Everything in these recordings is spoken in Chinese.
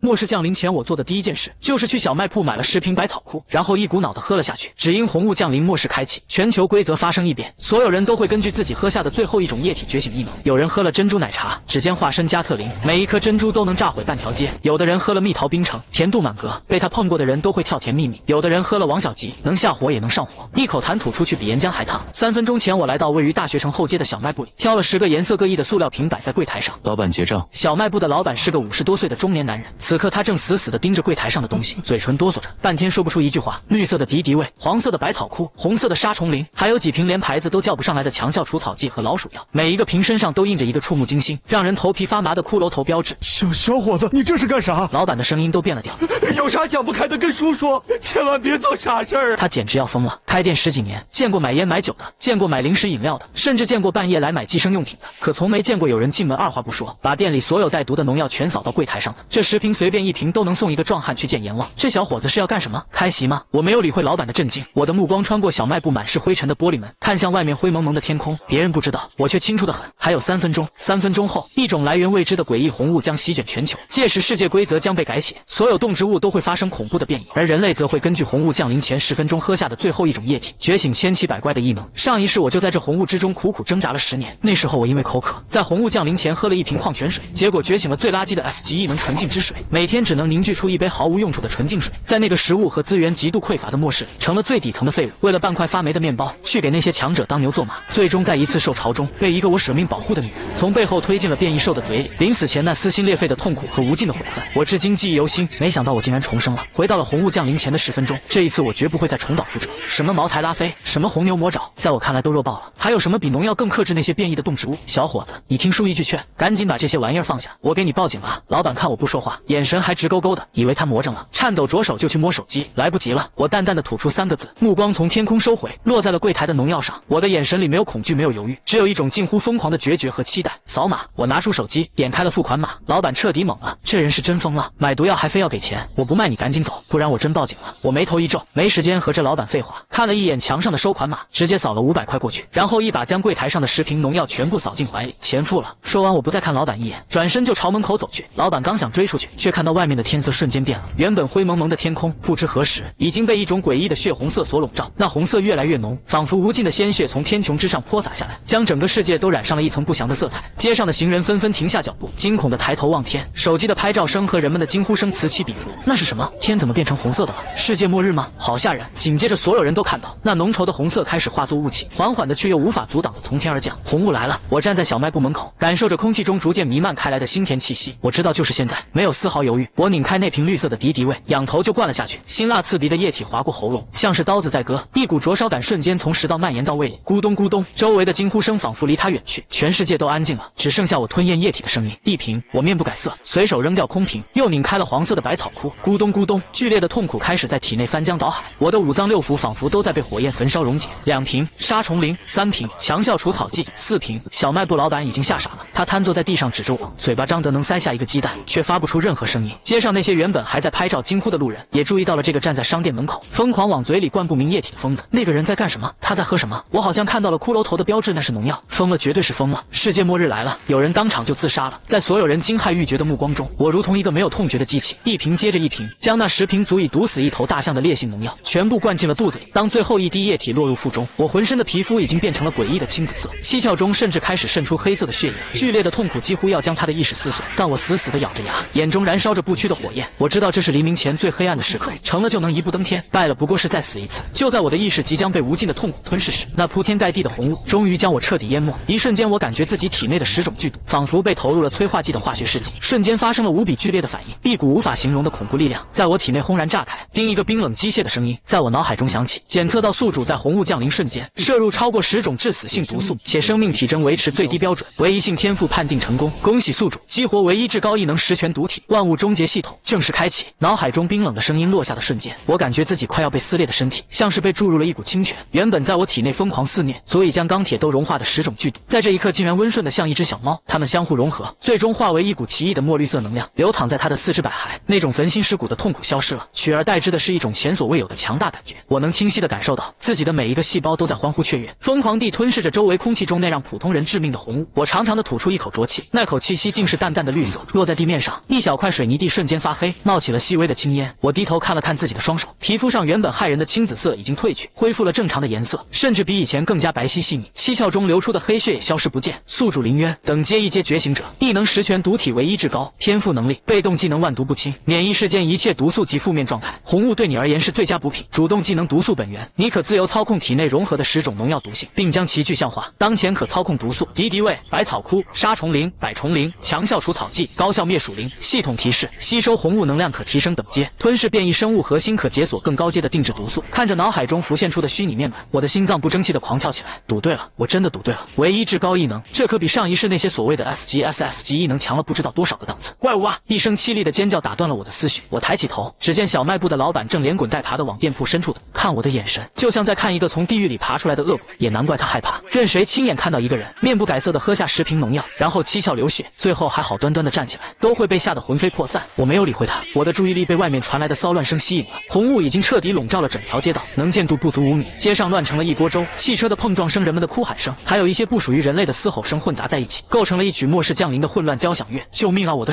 末世降临前，我做的第一件事就是去小卖铺买了10瓶百草枯，然后一股脑的喝了下去。只因红雾降临，末世开启，全球规则发生异变，所有人都会根据自己喝下的最后一种液体觉醒异能。有人喝了珍珠奶茶，指尖化身加特林，每一颗珍珠都能炸毁半条街；有的人喝了蜜桃冰城，甜度满格，被他碰过的人都会跳甜蜜蜜；有的人喝了王小吉，能下火也能上火，一口痰吐出去比岩浆还烫。3分钟前，我来到位于大学城后街的小卖部里，挑了10个颜色各异的塑料瓶摆在柜台上。老板结账。小卖部的老板是个50多岁的中年男人，此刻他正死死地盯着柜台上的东西，嘴唇哆嗦着，半天说不出一句话。绿色的敌敌畏，黄色的百草枯，红色的杀虫灵，还有几瓶连牌子都叫不上来的强效除草剂和老鼠药，每一个瓶身上都印着一个触目惊心、让人头皮发麻的骷髅头标志。小伙子，你这是干啥？老板的声音都变了调。有啥想不开的跟叔说，千万别做傻事儿。他简直要疯了。开店10几年，见过买烟买酒的，见过买零食饮料的，甚至见过半夜来买计生用品的，可从没见过有人进门二话不说，把店里所有带毒的农药全扫到柜台上的。这10瓶随便一瓶都能送一个壮汉去见阎王。这小伙子是要干什么？开席吗？我没有理会老板的震惊，我的目光穿过小卖部满是灰尘的玻璃门，看向外面灰蒙蒙的天空。别人不知道，我却清楚得很。还有3分钟，3分钟后，一种来源未知的诡异红雾将席卷全球，届时世界规则将被改写，所有动植物都会发生恐怖的变异，而人类则会根据红雾降临前10分钟喝下的最后一种液体觉醒千奇百怪的异能。上一世我就在这红雾之中苦苦挣扎了10年，那时候我因为口渴，在红雾降临前喝了1瓶矿泉水，结果觉醒了最垃圾的 F 级异能纯净之水，每天只能凝聚出一杯毫无用处的纯净水，在那个食物和资源极度匮乏的末世里，成了最底层的废物。为了半块发霉的面包，去给那些强者当牛做马，最终在一次受潮中，被一个我舍命保护的女人从背后推进了变异兽的嘴里。临死前那撕心裂肺的痛苦和无尽的悔恨，我至今记忆犹新。没想到我竟然重生了，回到了红雾降临前的10分钟。这一次我绝不会再重蹈覆辙。什么茅台拉菲，什么红牛魔爪，在我看来都弱爆了。还有什么比农药更克制那些变异的动植物？小伙子，你听叔一句劝，赶紧把这些玩意儿放下，我给你报警了。老板看我不说话，眼神还直勾勾的，以为他魔怔了，颤抖着手就去摸手机。来不及了，我淡淡的吐出3个字，目光从天空收回，落在了柜台的农药上。我的眼神里没有恐惧，没有犹豫，只有一种近乎疯狂的决绝和期待。扫码，我拿出手机，点开了付款码。老板彻底懵了，这人是真疯了，买毒药还非要给钱，我不卖你赶紧走，不然我真报警了。我眉头一皱，没时间和这老板废话，看了一眼墙上的收款码，直接扫了500块过去，然后一把将柜台上的10瓶农药全部扫进怀里。钱付了。说完我不再看老板一眼，转身就朝门口走去。老板刚想追出去，却看到外面的天色瞬间变了，原本灰蒙蒙的天空不知何时已经被一种诡异的血红色所笼罩，那红色越来越浓，仿佛无尽的鲜血从天穹之上泼洒下来，将整个世界都染上了一层不祥的色彩。街上的行人纷纷停下脚步，惊恐的抬头望天，手机的拍照声和人们的惊呼声此起彼伏。那是什么？天怎么变成红色的了？世界末日吗？好吓人！紧接着所有人都看到那浓稠的红色开始化作雾气，缓缓的却又无法阻挡的从天而降。红雾来了！我站在小卖部门口，感受着空气中逐渐弥漫开来的腥甜气息。我知道就是现在，没有丝毫犹豫，我拧开那瓶绿色的敌敌畏，仰头就灌了下去。辛辣刺鼻的液体划过喉咙，像是刀子在割，一股灼烧感瞬间从食道蔓延到胃里，咕咚咕咚，周围的惊呼声仿佛离他远去，全世界都安静了，只剩下我吞咽液体的声音。一瓶，我面不改色，随手扔掉空瓶，又拧开了黄色的百草枯，咕咚咕咚，剧烈的痛苦开始在体内翻江倒海，我的5脏6腑仿佛都在被火焰焚烧溶解。2瓶杀虫灵，3瓶强效除草剂，4瓶。小卖部老板已经吓傻了，他瘫坐在地上指着我，嘴巴张得能塞下一个鸡蛋，却发不出任何声音。街上那些原本还在拍照惊呼的路人，也注意到了这个站在商店门口疯狂往嘴里灌不明液体的疯子。那个人在干什么？他在喝什么？我好像看到了骷髅头的标志，那是农药。疯了，绝对是疯了！世界末日来了，有人当场就自杀了。在所有人惊骇欲绝的目光中，我如同一个没有痛觉的机器，一瓶接着一瓶，将那10瓶足以毒死一头大象的烈性农药全部灌进了肚子里。当最后一滴液体落入腹中，我浑身的皮肤已经变成了诡异的青紫色，七窍中甚至开始渗出黑色的血液，剧烈的痛苦几乎要将他的意识撕碎。但我死死地咬着牙，眼中燃烧着不屈的火焰。我知道这是黎明前最黑暗的时刻，成了就能一步登天，败了不过是再死一次。就在我的意识即将被无尽的痛苦吞噬时，那铺天盖地的红雾终于将我彻底淹没。一瞬间，我感觉自己体内的10种剧毒仿佛被投入了催化剂的化学试剂，瞬间发生了无比剧烈的反应，一股无法形容的恐怖力量在我体内轰然炸开。叮，一个冰冷机械的声音在我脑海中响起，检测到宿主在红雾降临瞬间摄入超过10种致死性毒素，且生命体征维持最低标准，唯一性天赋判定成功。恭喜宿主激活唯一至高异能10全毒体，万物终结系统正式开启。脑海中冰冷的声音落下的瞬间，我感觉自己快要被撕裂的身体像是被注入了一股清泉，原本在我体内疯狂肆虐，足以将钢铁都融化的10种剧毒，在这一刻竟然温顺的像一只小猫，它们相互融合，最终化为一股奇异的墨绿色能量，流淌在它的4肢百骸。那种焚心蚀骨的痛苦消失了，取而代之的是一种前所未有的强大感觉。我能清晰地感受到自己的每一个细胞都在欢呼雀跃，疯狂地吞噬着周围空气中那让普通人致命的红雾。我长长地吐出一口浊气，那口气息竟是淡淡的绿色，落在地面上，一小块水泥地瞬间发黑，冒起了细微的青烟。我低头看了看自己的双手，皮肤上原本骇人的青紫色已经褪去，恢复了正常的颜色，甚至比以前更加白皙细密。七窍中流出的黑血也消失不见。宿主林渊，等阶一阶觉醒者，异能十全毒体为一至高，天赋能力、被动技能万毒不侵，免疫世间一切毒素及负面状态。红雾对你而言是最佳补品。主动技能毒素本源，你可自由操控体内融合的10种农药毒性，并将其具象化。当前可操控毒素、敌敌畏、百草枯、杀虫灵、百虫灵、强效除草剂、高效灭鼠灵。系统提示：吸收红雾能量可提升等阶，吞噬变异生物核心可解锁更高阶的定制毒素。看着脑海中浮现出的虚拟面板，我的心脏不争气的狂跳起来。赌对了，我真的赌对了。唯一至高异能，这可比上一世那些所谓的 S 级、SS 级异能强了不知道多少个档次。怪物啊！一声凄厉的尖叫打断了我的思绪。我抬起头，只见小卖部的老板正连滚带爬的往店铺深处看我的眼神，就像在看一个从地狱里爬出来的恶鬼。也难怪他害怕，任谁亲眼看到一个人面不改色的喝下10瓶农药，然后七窍流血，最后还好端端的站起来，都会被吓得魂飞魄散。我没有理会他，我的注意力被外面传来的骚乱声吸引了。红雾已经彻底笼罩了整条街道，能见度不足5米，街上乱成了一锅粥，汽车的碰撞声、人们的哭喊声，还有一些不属于人类的嘶吼声混杂在一起，构成了一曲末世降临的混乱交响乐。救命啊！我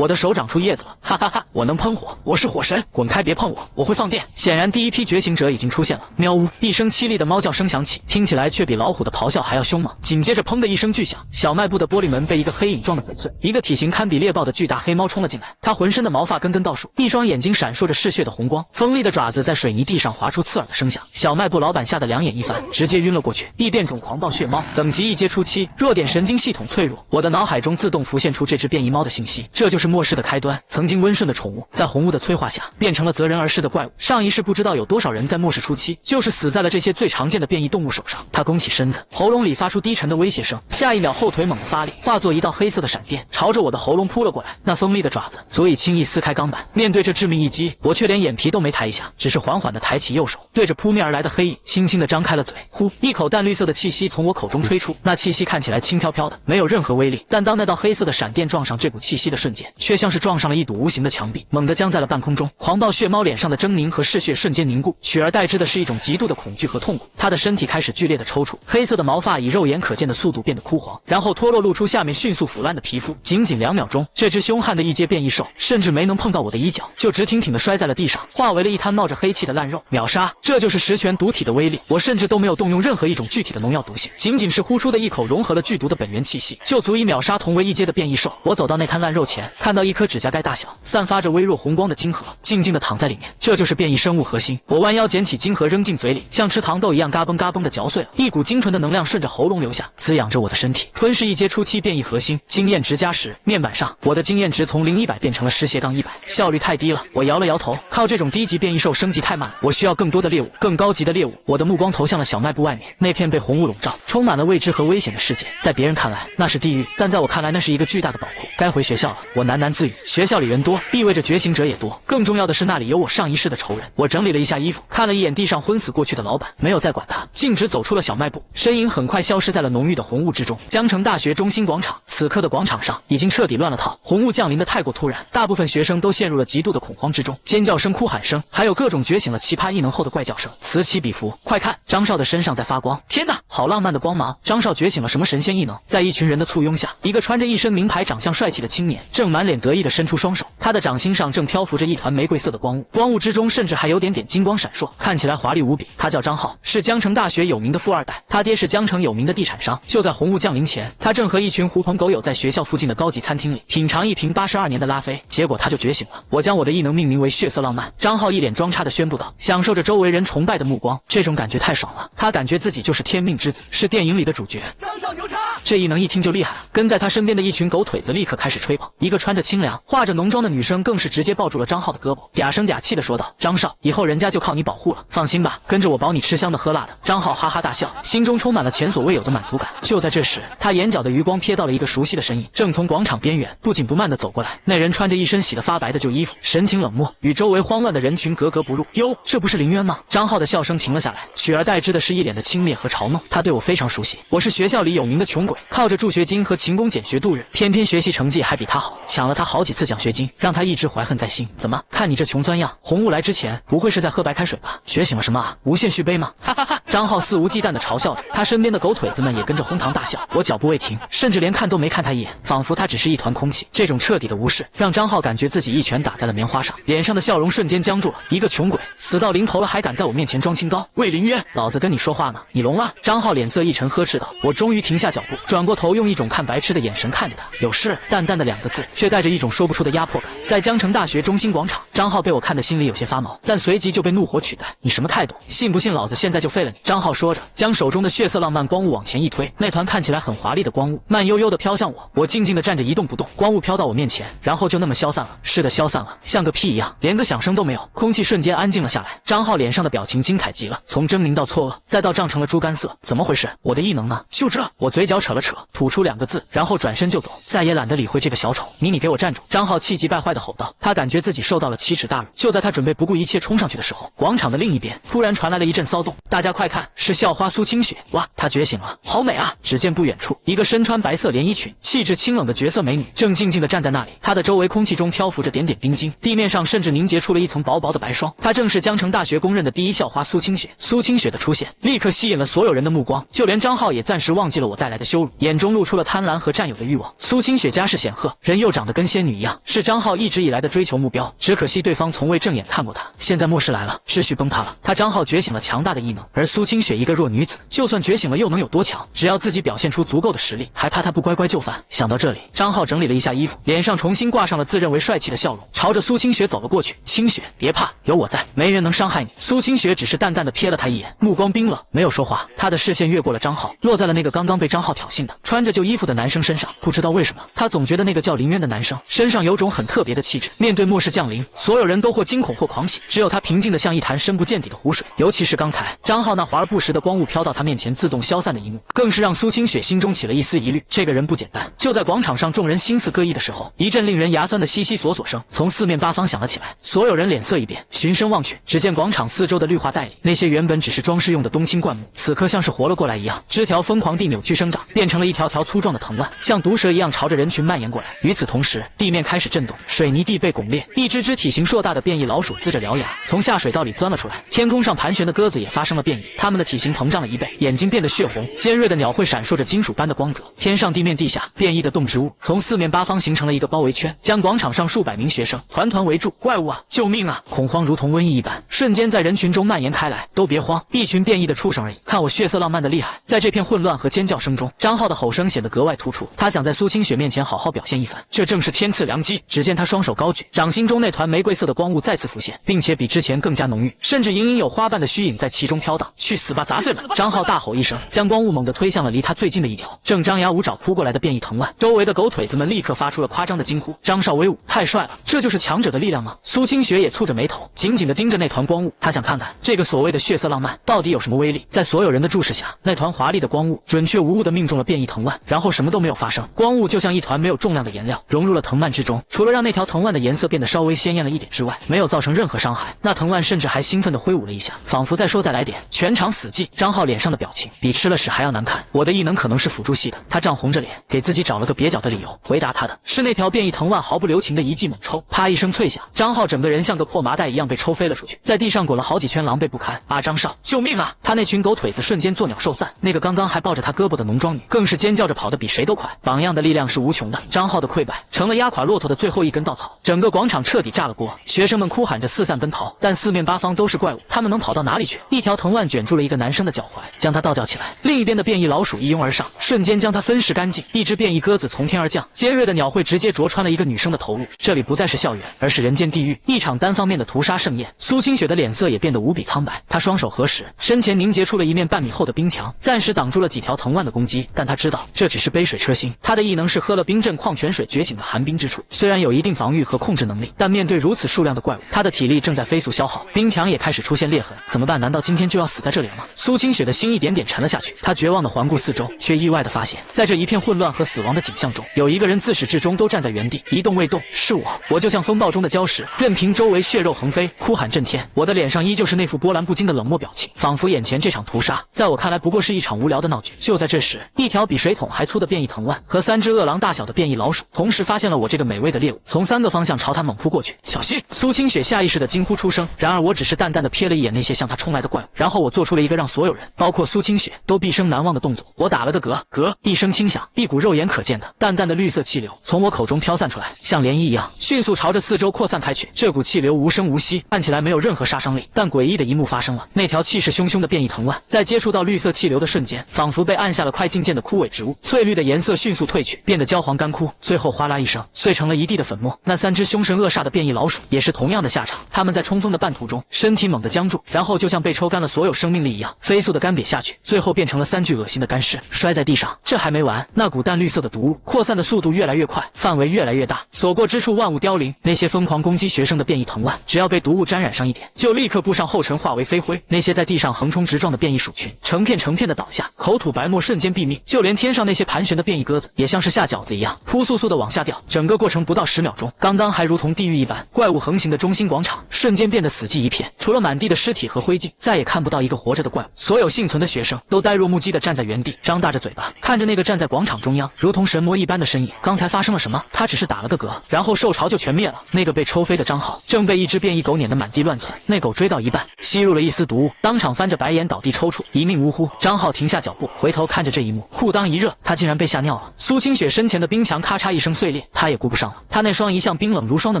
的手长出叶子了，哈哈哈！我能喷火，我是火神，滚开别碰我，我会放电。显然第一批觉醒者已经出现了。喵呜！一声凄厉的猫叫声响起，听起来却比老虎的咆哮还要凶猛。紧接着砰的一声巨响，小卖部的玻璃门被一个黑影撞得粉碎，一个体型堪比猎豹的巨大黑猫冲了进来，它浑身的毛发根根倒竖，一双眼睛闪烁着嗜血的红光，锋利的爪子在水泥地上划出刺耳的声响。小卖部老板吓得两眼一翻，直接晕了过去。异变种狂暴血猫，等级一阶初期，弱点神经系统脆弱。我的脑海中自动浮现出这只变异猫的信息，这就是末世的开端。曾经温顺的宠物，在红雾的催化下，变成了择人而噬的怪物。上一世不知道有多少人在末世初期，就是死在了这些最常见的变异动物手上。他弓起身子，喉咙里发出低沉的威胁声，下一秒后腿猛地发力，化作一道黑色的闪电，朝着我的喉咙扑了过来。那锋利的爪子足以轻易撕开钢板。面对这致命一击，我却连眼皮都没抬一下，只是缓缓地抬起右手，对着扑面而来的黑影轻轻地张开了嘴。呼，一口淡绿色的气息从我口中吹出，那气息看起来轻飘飘的，没有任何威力，但当那道黑色的闪电撞上这股气息的瞬间，却像是撞上了一堵无形的墙壁，猛地僵在了半空中。狂暴血猫脸上的狰狞和嗜血瞬间凝固，取而代之的是一种极度的恐惧和痛苦。它的身体开始剧烈的抽搐，黑色的毛发以肉眼可见的速度变得枯黄，然后脱落露出下面迅速腐烂的皮肤。仅仅2秒钟，这只凶悍的异阶变异兽甚至没能碰到我的衣角，就直挺挺地摔在了地上，化为了一滩冒着黑气的烂肉。秒杀，这就是十全毒体的威力。我甚至都没有动用任何一种具体的农药毒性，仅仅是呼出的一口融合了剧毒的本源气息，就足以秒杀同为一阶的变异兽。我走到那滩烂肉前，看到一颗指甲盖大小、散发着微弱红光的晶核，静静地躺在里面。这就是变异生物核心。我弯腰捡起晶核扔进嘴里，像吃糖豆一样嘎嘣嘎嘣地嚼碎了，一股精纯的能量顺着喉咙流下，滋养着我的身体。吞噬一阶初期变异核心，经验值加10。面板上，我的经验值从0-100变成了10-100，效率太低了。我摇了摇头，靠这种低级变异兽升级太慢，我需要更多的猎物，更高级的猎物。我的目光投向了小卖部外面，那片被红雾笼罩、充满了未知和危险的世界。在别人看来那是地狱，但在我看来那是一个巨大的宝库。该回学校了，我喃喃自语。学校里人多，意味着觉醒者也多，更重要的是那里有我上一世的仇人。我整理了一下衣服，看了一眼地上昏死过去的老板，没有再管他，径直走出了小卖部，身影很快消失在了浓郁的红雾之中。江城大学中心广场，此刻的广场上已经彻底乱了套。红雾降临的太过突然，大部分学生都陷入了极度的恐慌之中，尖叫声、哭喊声，还有各种觉醒了奇葩异能后的怪叫声，此起彼伏。快看，张少的身上在发光！天哪，好浪漫的光芒！张少觉醒了什么神仙异能？在一群人的簇拥下，一个穿着一身名牌、长相帅气的青年正满脸得意地伸出双手，他的掌心上正漂浮着一团玫瑰色的光雾，光雾之中甚至还有点金光闪烁，看起来华丽无比。他叫张浩，是江城大学有名的富二代，他爹是江城有名的地产商。就在红雾降临前，他正和一群狐朋狗友在学校附近的高级餐厅里品尝一瓶82年的拉菲，结果他就觉醒了。我将我的异能命名为血色浪漫。张浩一脸装叉地宣布道，享受着周围人崇拜的目光，这种感觉太爽了。他感觉自己就是天命之子，是电影里的主角。张少牛叉！这异能一听就厉害了，跟在他身边的一群狗腿子立刻开始吹捧，一个穿着清凉、化着浓妆的女生更是直接抱住了张浩的胳膊，嗲声嗲气地说道：“张少，以后人家就靠你保护了，放心吧，跟着我保你吃香的喝辣的。”张浩哈哈大笑，心中充满了前所未有的满足感。就在这时，他眼角的余光瞥到了一个熟悉的身影，正从广场边缘不紧不慢地走过来。那人穿着一身洗得发白的旧衣服，神情冷漠，与周围慌乱的人群格格不入。哟，这不是林渊吗？张浩的笑声停了下来，取而代之的是一脸的轻蔑和嘲弄。他对我非常熟悉，我是学校里有名的穷鬼，靠着助学金和勤工俭学度日，偏偏学习成绩还比他好，抢了他好几次奖学金，让他一直怀恨在心。怎么看你这穷酸样，红雾来之前不会是在喝白开水吧？觉醒了什么啊？无限续杯吗？哈哈哈！张浩肆无忌惮地嘲笑着，他身边的狗腿子们也跟着哄堂大笑。我脚步未停，甚至连看都没看他一眼，仿佛他只是一团空气。这种彻底的无视，让张浩感觉自己一拳打在了棉花上，脸上的笑容瞬间僵住了。一个穷鬼，死到临头了还敢在我面前装清高？魏凌渊，老子跟你说话呢，你聋了？张浩脸色一沉，呵斥道。我终于停下脚步，转过头，用一种看白痴的眼神看着他。有事？淡淡的2个字，却带着一种说不出的压迫感。在江城大学中心广场，张浩被我看得心里有些发毛，但随即就被怒火取代。你什么态度？信不信老子现在就废了你？张浩说着，将手中的血色浪漫光雾往前一推，那团看起来很华丽的光雾慢悠悠地飘向我。我静静地站着一动不动，光雾飘到我面前，然后就那么消散了。是的，消散了，像个屁一样，连个响声都没有。空气瞬间安静了下来。张浩脸上的表情精彩极了，从狰狞到错愕，再到涨成了猪肝色。怎么回事？我的异能呢？就这？我嘴角扯了扯，吐出2个字，然后转身就走，再也懒得理会这个小丑。你给我站住！张浩气急败坏地吼道。他感觉自己受到了奇耻大辱。就在他准备不顾一切冲上去的时候，广场的另一边突然传来了一阵骚动。大家快看，是校花苏清雪！哇，她觉醒了，好美啊！只见不远处，一个身穿白色连衣裙、气质清冷的绝色美女正静静地站在那里。她的周围空气中漂浮着点点冰晶，地面上甚至凝结出了一层薄薄的白霜。她正是江城大学公认的第一校花苏清雪。苏清雪的出现立刻吸引了所有人的目光，就连张浩也暂时忘记了我带来的羞辱，眼中露出了贪婪和占有的欲望。苏清雪家世显赫，人又长得跟仙女一样，是张浩一直以来的追求目标。只可惜对方从未正眼看过她。现在末世来了，秩序崩塌了。他张浩觉醒了强大的异能，而苏清雪一个弱女子，就算觉醒了又能有多强？只要自己表现出足够的实力，还怕她不乖乖就范？想到这里，张浩整理了一下衣服，脸上重新挂上了自认为帅气的笑容，朝着苏清雪走了过去。清雪，别怕，有我在，没人能伤害你。苏清雪只是淡淡的瞥了他一眼，目光冰冷，没有说话。他的视线越过了张浩，落在了那个刚刚被张浩挑衅的穿着旧衣服的男生身上。不知道为什么，他总觉得那个叫林渊的男生身上有种很特别的气质。面对末世降临，所有人都或惊恐或狂喜，只有他平静的像一潭深不见底的湖水。尤其是刚才张浩那华而不实的光雾飘到他面前自动消散的一幕，更是让苏清雪心中起了一丝疑虑。这个人不简单。就在广场上众人心思各异的时候，一阵令人牙酸的悉悉索索声从四面八方响了起来。所有人脸色一变，循声望去，只见广场四周的绿化带里，那些原本只是装饰用的冬青灌木，此刻像是活了过来一样，枝条疯狂地扭曲生长，变成了一条条粗壮的藤蔓，像毒蛇一样朝着人群蔓延过来。与此同时，地面开始震动，水泥地被拱裂，一只只体型硕大的变异老鼠呲着獠牙从下水道里钻了出来。天空上盘旋的鸽子也发生了变异，它们的体型膨胀了1倍，眼睛变得血红，尖锐的鸟会闪烁着金属般的光泽。天上地面地下，变异的动植物从四面八方形成了一个包围圈，将广场上数百名学生团团围住。怪物啊，救命啊！恐慌如同瘟疫一般，瞬间在人群中蔓延开来。都别慌，一群变异的畜生而已，看我血色浪漫的厉害！在这片混乱和尖叫声中，张浩的吼声显得格外突出。他想在苏清雪面前好好表现一番，这正是天赐良机。只见他双手高举，掌心中那团玫瑰色的光雾再次浮现，并且比之前更加浓郁，甚至隐隐有花瓣的虚影在其中飘荡。去死吧，杂碎们！张浩大吼一声，将光雾猛地推向了离他最近的一条正张牙舞爪扑过来的变异藤蔓。周围的狗腿子们立刻发出了夸张的惊呼：张少威武，太帅了！这就是强者的力量吗？苏清雪也蹙着眉头，紧紧地盯着那团光雾，他想看看这个所谓的血色浪漫到底有什么威力。在所有人的注视下，那团华丽的光雾准确无误地命中了变异藤蔓，然后什么都没有发生。光雾就像一团没有重量的颜料，融入了藤蔓之中，除了让那条藤蔓的颜色变得稍微鲜艳了一点之外，没有造成任何伤害。那藤蔓甚至还兴奋地挥舞了一下，仿佛在说再来点，全场死寂。张浩脸上的表情比吃了屎还要难看。我的异能可能是辅助系的，他涨红着脸给自己找了个蹩脚的理由。回答他的是那条变异藤蔓毫不留情的一记猛抽，啪一声脆响，张浩整个人像个破麻袋一样被抽飞了出去，在地上滚了好几圈，狼狈不堪。啊，张少，救命啊！他那群狗腿子瞬间作鸟兽散，那个刚刚还抱着他胳膊的浓妆女更是尖叫着跑得比谁都快。榜样的力量是无穷的，张浩的溃败成了压垮骆驼的最后一根稻草，整个广场彻底炸了锅。学生们哭喊着四散奔逃，但四面八方都是怪物，他们能跑到哪里去？一条藤蔓卷住了一个男生的脚踝，将他倒吊起来。另一边的变异老鼠一拥而上，瞬间将他分食干净。一只变异鸽子从天而降，尖锐的鸟喙直接啄穿了一个女生的头颅。这里不再是校园，而是人间地狱，一场单方面的屠杀盛宴。苏清雪的脸色也变得无比苍白，她双手合十，身前凝结出了一面半米厚的冰墙，暂时挡住了几条藤蔓的攻击。但她知道这只是杯水车薪，她的异能是喝了冰镇矿泉水觉醒的寒冰之处，虽然有一定防御和控制能力，但面对如此数量的怪物，她的体力正在飞速消耗，冰墙也开始出现裂痕。怎么办？难道今天就要死在这里了吗？苏清雪的心一点点沉了下去，她绝望地环顾四周，却意外地发现，在这一片混乱和死亡的景象中，有一个人自始至终都站在原地一动未动，是我就像风暴中的礁石，任凭周围血肉横飞，哭喊震天。我的脸上依旧是那副波澜不惊的冷漠表情，仿佛眼前这场屠杀在我看来不过是一场无聊的闹剧。就在这时，一条比水桶还粗的变异藤蔓和3只饿狼大小的变异老鼠同时发现了我这个美味的猎物，从3个方向朝他猛扑过去。小心！苏清雪下意识地惊呼出声，然而我只是淡淡地瞥了一眼那些向他冲来的怪物，然后我做做出了一个让所有人，包括苏清雪都毕生难忘的动作。我打了个嗝，一声轻响，一股肉眼可见的淡淡的绿色气流从我口中飘散出来，像涟漪一样迅速朝着四周扩散开去。这股气流无声无息，看起来没有任何杀伤力，但诡异的一幕发生了。那条气势汹汹的变异藤蔓在接触到绿色气流的瞬间，仿佛被按下了快进键的枯萎植物，翠绿的颜色迅速褪去，变得焦黄干枯，最后哗啦一声碎成了一地的粉末。那3只凶神恶煞的变异老鼠也是同样的下场，它们在冲锋的半途中身体猛地僵住，然后就像被抽干了所有生命力一样飞速的干瘪下去，最后变成了3具恶心的干尸摔在地上。这还没完，那股淡绿色的毒物扩散的速度越来越快，范围越来越大，所过之处万物凋零。那些疯狂攻击学生的变异藤蔓只要被毒物沾染上一点，就立刻步上后尘化为飞灰。那些在地上横冲直撞的变异鼠群成片成片的倒下，口吐白沫瞬间毙命，就连天上那些盘旋的变异鸽子也像是下饺子一样扑簌簌的往下掉。整个过程不到10秒钟，刚刚还如同地狱一般怪物横行的中心广场瞬间变得死寂一片，除了满地的尸体和灰烬，再也看不到一个活着的怪物。所有幸存的学生都呆若木鸡地站在原地，张大着嘴巴看着那个站在广场中央如同神魔一般的身影。刚才发生了什么？他只是打了个嗝，然后兽巢就全灭了。那个被抽飞的张浩正被一只变异狗撵得满地乱窜，那狗追到一半吸入了一丝毒物，当场翻着白眼倒地抽搐，一命呜呼。张浩停下脚步回头看着这一幕，裤裆一热，他竟然被吓尿了。苏清雪身前的冰墙咔嚓一声碎裂，他也顾不上了，他那双一向冰冷如霜的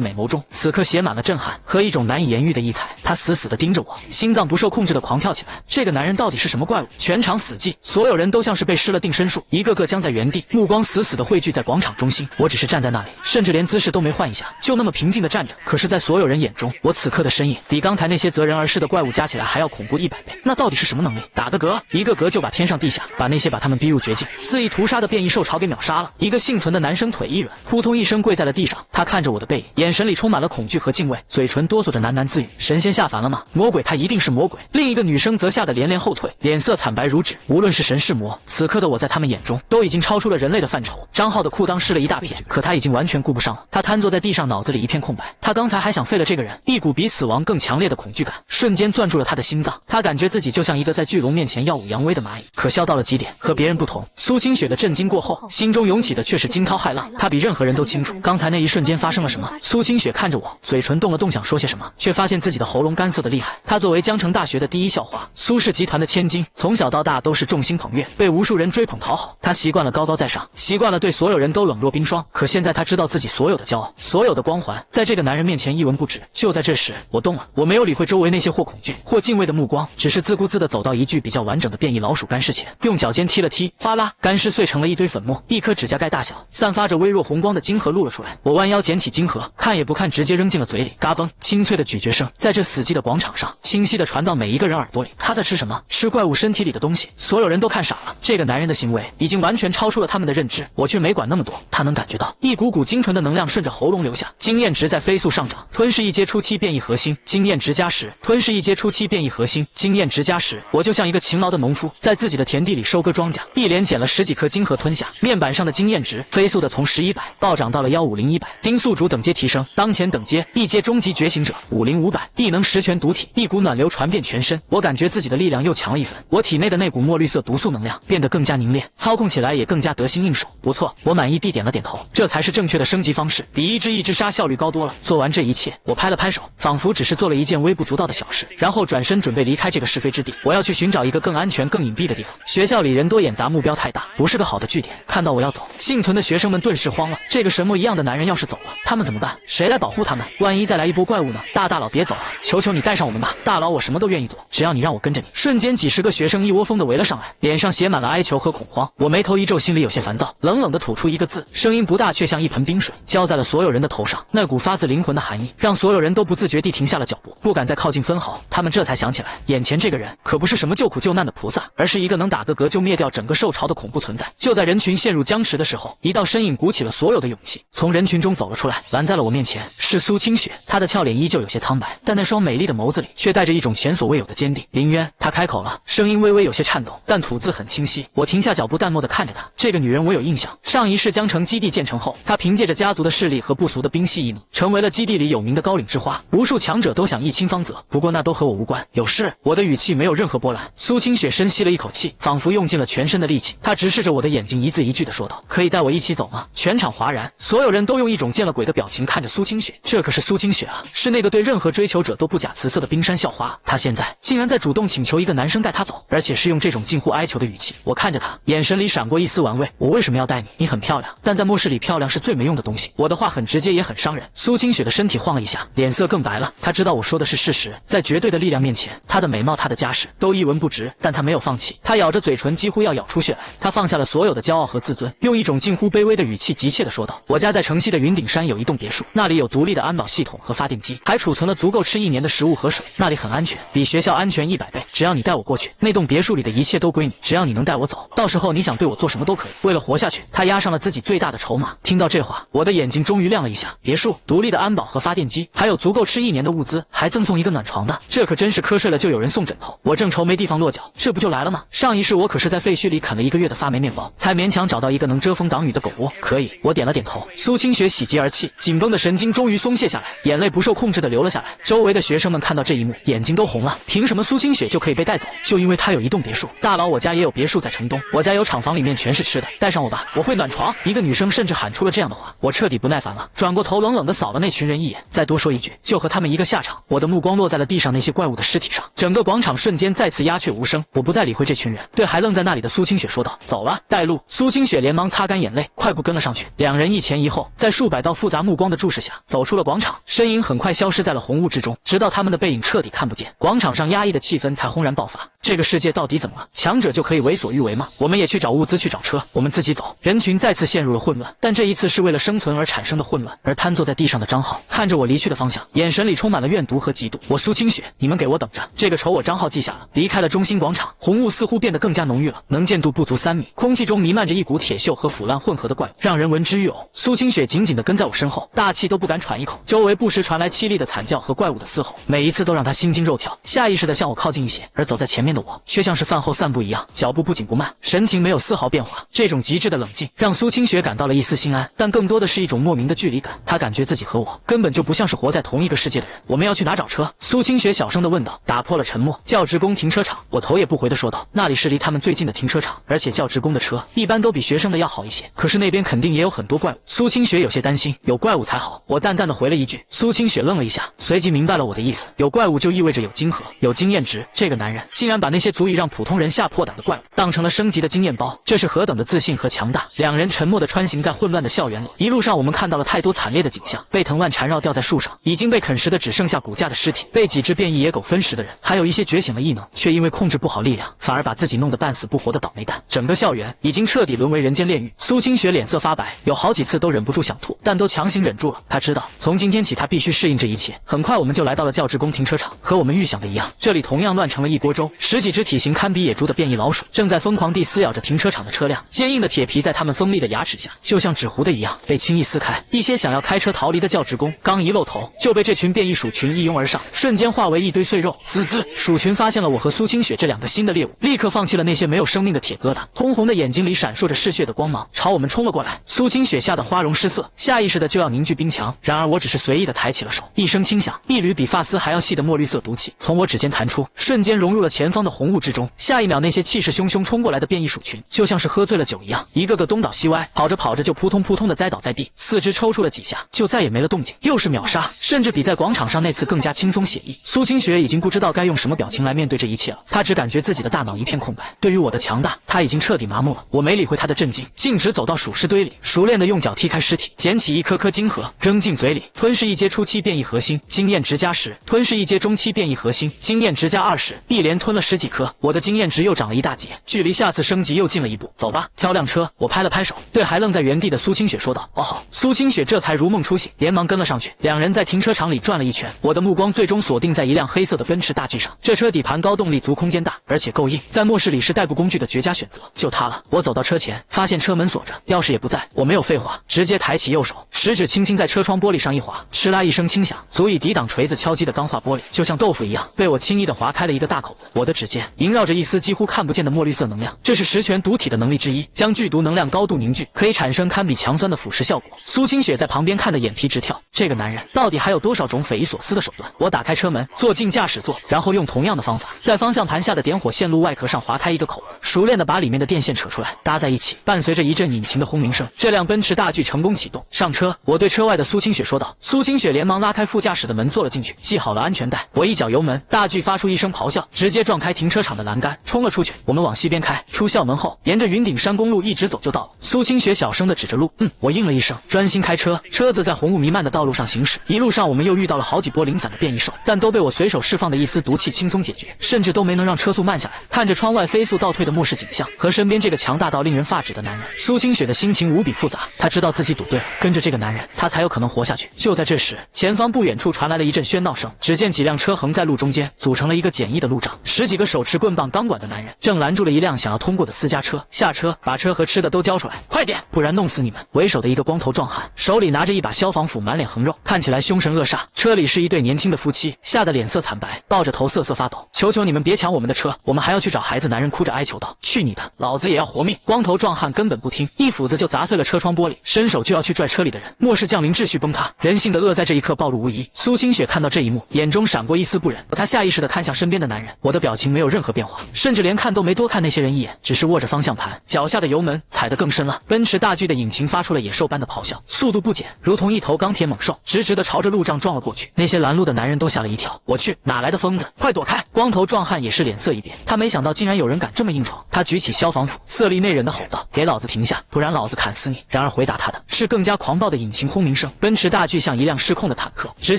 美眸中此刻写满了震撼和一种难以言喻的异彩。他死死地盯着我，心脏不受控制地狂跳起来。这个男人到底是什么怪物？全场死寂，所有人都像是被施了定身术，一个个僵在原地，目光死死地汇聚在广场中心。我只是站在那里，甚至连姿势都没换一下，就那么平静地站着。可是在所有人眼中，我此刻的身影比刚才那些择人而噬的怪物加起来还要恐怖100倍。那到底是什么能力？打个嗝，一个嗝就把天上地下，把那些把他们逼入绝境、肆意屠杀的变异兽巢给秒杀了。一个幸存的男生腿一软，扑通一声跪在了地上。他看着我的背影，眼神里充满了恐惧和敬畏，嘴唇哆嗦着喃喃自语：神仙下凡了吗？魔鬼他一定是魔鬼。另一个女生则吓得连连后退，脸色惨白如纸。无论是神是魔，此刻的我在他们眼中都已经超出了人类的范畴。张浩的裤裆湿了一大片，可他已经完全顾不上了。他瘫坐在地上，脑子里一片空白。他刚才还想废了这个人，一股比死亡更强烈的恐惧感瞬间攥住了他的心脏。他感觉自己就像一个在巨龙面前耀武扬威的蚂蚁，可笑到了极点。和别人不同，苏清雪的震惊过后，心中涌起的却是惊涛骇浪。他比任何人都清楚刚才那一瞬间发生了什么。苏清雪看着我，嘴唇动了动，想说些什么，却发现自己的喉咙干涩的厉害。她作为江城大学的第一校花，苏氏集团的千金，从小到大都是众星捧月，被无数人追捧讨好。她习惯了高高在上，习惯了对所有人都冷若冰霜。可现在她知道自己所有的骄傲，所有的光环，在这个男人面前一文不值。就在这时，我动了，我没有理会周围那些或恐惧或敬畏的目光，只是自顾自地走到一具比较完整的变异老鼠干尸前，用脚尖踢了踢，哗啦，干尸碎成了一堆粉末，一颗指甲盖大小，散发着微弱红光的金盒露了出来。我弯腰捡起金盒，看也不看，直接扔进了嘴里。嘎嘣，清脆的咀嚼声在这死寂的广场上清晰地传到每一个人耳朵里。他在吃什么？吃怪物身体里的东西。所有人都看傻了，这个男人的行为已经完全超出了他们的认知，我却没管那么多。他能感觉到一股股精纯的能量顺着喉咙流下，经验值在飞速上涨。吞噬一阶初期变异核心，经验值加10；吞噬一阶初期变异核心，经验值加10。我就像一个勤劳的农夫，在自己的田地里收割庄稼，一连捡了10几颗金盒吞下，面板上的经验值飞速的从1100暴涨到了150-100。丁宿主等阶提升，当前等阶一阶终极觉醒者50500，异能十全毒体，一股暖流传遍全身。我感觉自己的力量又强了一分，我体内的那股墨绿色毒素能量变得更加凝练，操控起来也更加得心应手。不错，我满意地点了点头，这才是正确的升级方式，比一只杀效率高多了。做完这一切，我拍了拍手，仿佛只是做了一件微不足道的小事，然后转身准备离开这个是非之地。我要去寻找一个更安全更隐蔽的地方。学校里人多眼杂，目标太大，不是个好的据点。看到我要走，幸存的学生们顿时慌了，这个神魔一样的男人要是走了，他们怎么办？谁来保护他们？万一再来一波怪物呢？大佬别走了，求求你带上我们吧。大佬我什么都愿意做，只要你让我跟着你。瞬间几十个学生一窝蜂的围了上来，脸上写满了哀求和恐慌。我眉头一皱，心里有些烦躁，冷冷的吐出一个字，声音不大，却像一盆冰水浇在了所有人的头上。那股发自灵魂的寒意让所有人都不自觉地停下了脚步，不敢再靠近分毫。他们这才想起来，眼前这个人可不是什么救苦救难的菩萨，而是一个能打个嗝就灭掉整个兽巢的恐怖存在。就在人群陷入僵持的时候，一道身影鼓起了所有的勇气，从人群中走了出来，拦在了我面前。是苏清雪，她的俏脸依旧有些苍白，但那双美丽的眸子里却带着一种前所未有的坚定。林渊，她开口了，声音微微有些颤抖，但吐字很清晰。我停下脚步，淡漠地看着她。这个女人我有印象，上一世江城基地建成后，她凭借着家族的势力和不俗的冰系异能，成为了基地里有名的高岭之花，无数强者都想一亲芳泽。不过那都和我无关。有事？我的语气没有任何波澜。苏清雪深吸了一口气，仿佛用尽了全身的力气，她直视着我的眼睛，一字一句地说道：可以带我一起走吗？全场哗然，所有人都用一种见了鬼的表情看着苏清雪。这可是苏清雪啊，是那个对任何追求者都不假辞色的冰山校花。她现在竟然在主主动请求一个男生带她走，而且是用这种近乎哀求的语气。我看着她，眼神里闪过一丝玩味。我为什么要带你？你很漂亮，但在末世里漂亮是最没用的东西。我的话很直接，也很伤人。苏清雪的身体晃了一下，脸色更白了。她知道我说的是事实，在绝对的力量面前，她的美貌、她的家世都一文不值。但她没有放弃，她咬着嘴唇，几乎要咬出血来。她放下了所有的骄傲和自尊，用一种近乎卑微的语气急切地说道：“我家在城西的云顶山有一栋别墅，那里有独立的安保系统和发电机，还储存了足够吃1年的食物和水。那里很安全，比学校安全100倍。只要你带我过去，那栋别墅里的一切都归你。只要你能带我走，到时候你想对我做什么都可以。”为了活下去，她押上了自己最大的筹码。听到这话，我的眼睛终于亮了一下。别墅、独立的安保和发电机，还有足够吃1年的物资，还赠送一个暖床的，这可真是瞌睡了就有人送枕头。我正愁没地方落脚，这不就来了吗？上一世我可是在废墟里啃了1个月的发霉面包，才勉强找到一个能遮风挡雨的狗窝。可以，我点了点头。苏清雪喜极而泣，紧绷的神经终于松懈下来，眼泪不受控制的流了下来。周围的学生们看到这一幕，眼睛都红了。凭什么苏清雪就可以被带走？就因为她有一栋别墅。大佬，我家也有别墅在城东，我家有厂房，里面全是吃的，带上我吧，我会暖床。一个女生甚至喊出了这样的话，我彻底不耐烦了，转过头冷冷地扫了那群人一眼，再多说一句就和他们一个下场。我的目光落在了地上那些怪物的尸体上，整个广场瞬间再次鸦雀无声。我不再理会这群人，对还愣在那里的苏清雪说道：“走了，带路。”苏清雪连忙擦干眼泪，快步跟了上去。两人一前一后，在数百道复杂目光的注视下，走出了广场，身影很快消失在了红雾之中，直到他们的背影彻底看不见，广场上压抑的气氛才轰然爆发。这个世界到底怎么了？强者就可以为所欲为吗？我们也去找物资，去找车，我们自己走。人群再次陷入了混乱，但这一次是为了生存而产生的混乱。而瘫坐在地上的张浩看着我离去的方向，眼神里充满了怨毒和嫉妒。我苏清雪，你们给我等着！这个仇我张浩记下了。离开了中心广场，红雾似乎变得更加浓郁了，能见度不足3米，空气中弥漫着一股铁锈和腐烂混合的怪物，让人闻之欲呕。苏清雪紧紧地跟在我身后，大气都不敢喘一口，周围不时传来凄厉的惨叫和怪物的嘶吼，每一次都让她心惊肉跳，下意识地向我靠近一些。而走在前面的我，却像是饭后散步一样，脚步不紧不慢，神情没有丝毫变化。这种极致的冷静让苏清雪感到了一丝心安，但更多的是一种莫名的距离感。她感觉自己和我根本就不像是活在同一个世界的人。我们要去哪找车？苏清雪小声地问道，打破了沉默。教职工停车场。我头也不回地说道，那里是离他们最近的停车场，而且教职工的车一般都比学生的要好一些，可是那边肯定也有很多怪物。苏清雪有些担心，有怪物才好。我淡淡地回了一句。苏清雪愣了一下，随即明白了我的意思，有怪物就意味着有晶核，有经验值。这个男人竟然把那些足以让普通人吓破胆的怪物当成了升级的经验包，这是何等的自信和强大。两人沉默地穿行在混乱的校园里，一路上我们看到了太多惨烈的景象，被藤蔓缠绕吊在树上，已经被啃食的只剩下骨架的尸体，被几只变异野狗分食的人，还有一些觉醒了异能却因为控制不好力量，反而把自己弄得半死不活的倒霉蛋。整个校园已经彻底沦为人间炼狱。苏清雪脸色发白，有好几次都忍不住想吐，但都强行忍住了。她知道从今天起她必须适应这一切。很快我们就来到了教职工停车场，和我们预想的一样，这里同样乱成了一锅粥。10几只体型堪比野猪的变异老鼠正在疯狂地撕咬着停车场的车辆，坚硬的铁皮在它们锋利的牙齿下就像纸糊的一样被轻易撕开。一些想要开车逃离的教职工刚一露头，就被这群变异鼠群一拥而上，瞬间化为一堆碎肉。滋滋，鼠群发现了我和苏清雪这2个新的猎物，立刻放弃了那些没有生命的铁疙瘩，通红的眼睛里闪烁着嗜血的光芒，朝我们冲了过来。苏清雪吓得花容失色，下意识的就要凝聚冰墙，然而我只是随意的抬起了手，一声轻响，一缕比发丝还要细的墨绿色毒气从我指尖弹出，瞬间融入了前方的红雾之中。下一秒，那些气势汹汹冲过来的变异鼠群就像是喝醉了酒一样，一个个东倒西歪，跑着跑着就扑通扑通的栽倒在地，四肢抽搐了几下就再也没了动静。又是秒杀，甚至比在广场上那次更加轻松写意。苏清雪已经不知道该用什么表情来面对这一切了，她只感觉自己的大脑一片空白。对于我的强大，她已经彻底麻木了。我没理会她的震惊，径直走到鼠尸堆里，熟练的用脚踢开尸体，捡起一颗颗晶核扔进嘴里，吞噬一阶初期变异核心，经验值加10；吞噬一阶中期变异核心，经验值加20。一连吞了10几颗，我的经验值又涨了一大截，距离下次升级又近了一步。走吧，挑辆车。我拍了拍手，对还愣在原地的苏清雪说道：“哦好。”苏清雪这才如梦初醒，连忙跟了上去。两人在停车场里转了一圈，我的目光最终锁定在一辆黑色的奔驰大 G 上。这车底盘高动力足，空间大，而且够硬，在末世里是代步工具的绝佳选择。就它了。我走到车前，发现车门锁着，钥匙也不在。我没有废话，直接抬起右手，食指轻轻在车窗玻璃上一划，哧啦一声轻响，足以抵挡锤子敲击的钢化玻璃，就像豆腐一样被我轻易地划开了一个大口子。我的指尖萦绕着一丝几乎看不见的墨绿色能量，这是十全毒体的能力之一，将剧毒能量高度凝聚，可以产生堪比强酸的腐蚀效果。苏清雪在旁边看得眼皮直跳，这个男人到底还有多少种匪夷所思的手段？我打开车门，坐进驾驶座，然后用同样的方法，在方向盘下的点火线路外壳上划开一个口子，熟练地把里面的电线扯出来，搭在一起，伴随着一阵引擎的轰鸣声，这辆奔驰大 G 成功启动。上车，我对车外的苏清雪说道。苏清雪连忙拉开副驾驶的门坐了进去，系好了安全带。我一脚油门，大 G发出一声咆哮，直接撞开停车场的栏杆，冲了出去。我们往西边开，出校门后，沿着云顶山公路一直走就到了。苏清雪小声地指着路，我应了一声，专心开车。车子在红雾弥漫的道路上行驶，一路上我们又遇到了好几波零散的变异兽，但都被我随手释放的一丝毒气轻松解决，甚至都没能让车速慢下来。看着窗外飞速倒退的末世景象和身边这个强大到令人发指的男人，苏清雪的心情无比复杂。她知道自己赌对了，跟着这个男人，她才有可能活下去。就在这时，前方不远处传来了一阵喧闹声，只见几辆车横在路中间，组成了一个简易的路障。10几个手持棍棒钢管的男人正拦住了一辆想要通过的私家车。下车，把车和吃的都交出来，快点，不然弄死你们！为首的一个光头壮汉手里拿着一把消防斧，满脸横肉，看起来凶神恶煞。车里是一对年轻的夫妻，吓得脸色惨白，抱着头瑟瑟发抖。求求你们别抢我们的车，我们还要去找孩子！男人哭着哀求道。去你的，老子也要活命！光头壮汉根本不听，一斧子就砸碎了车窗玻璃，伸手就要去拽车里的人。末世降临，秩序崩塌，人性的恶在这一刻暴露无遗。苏清雪看到这一幕，眼中闪过一丝不忍，她下意识地看向身边的男人。我的表情没有任何变化，甚至连看都没多看那些人一眼，只是握着方向盘，脚下的油门踩得更深了。奔驰大 G 的引擎发出了野兽般的咆哮，速度不减，如同一头钢铁猛兽，直直地朝着路障撞了过去。那些拦路的男人都吓了一跳，我去，哪来的疯子，快躲开！光头壮汉也是脸色一变，他没想到竟然有人敢这么硬闯。他举起消防斧，色厉内荏地吼道：“给老子停下，不然老子砍死你！”然而回答他的是更加狂暴的引擎轰鸣声。奔驰大 G 像一辆失控的坦克，直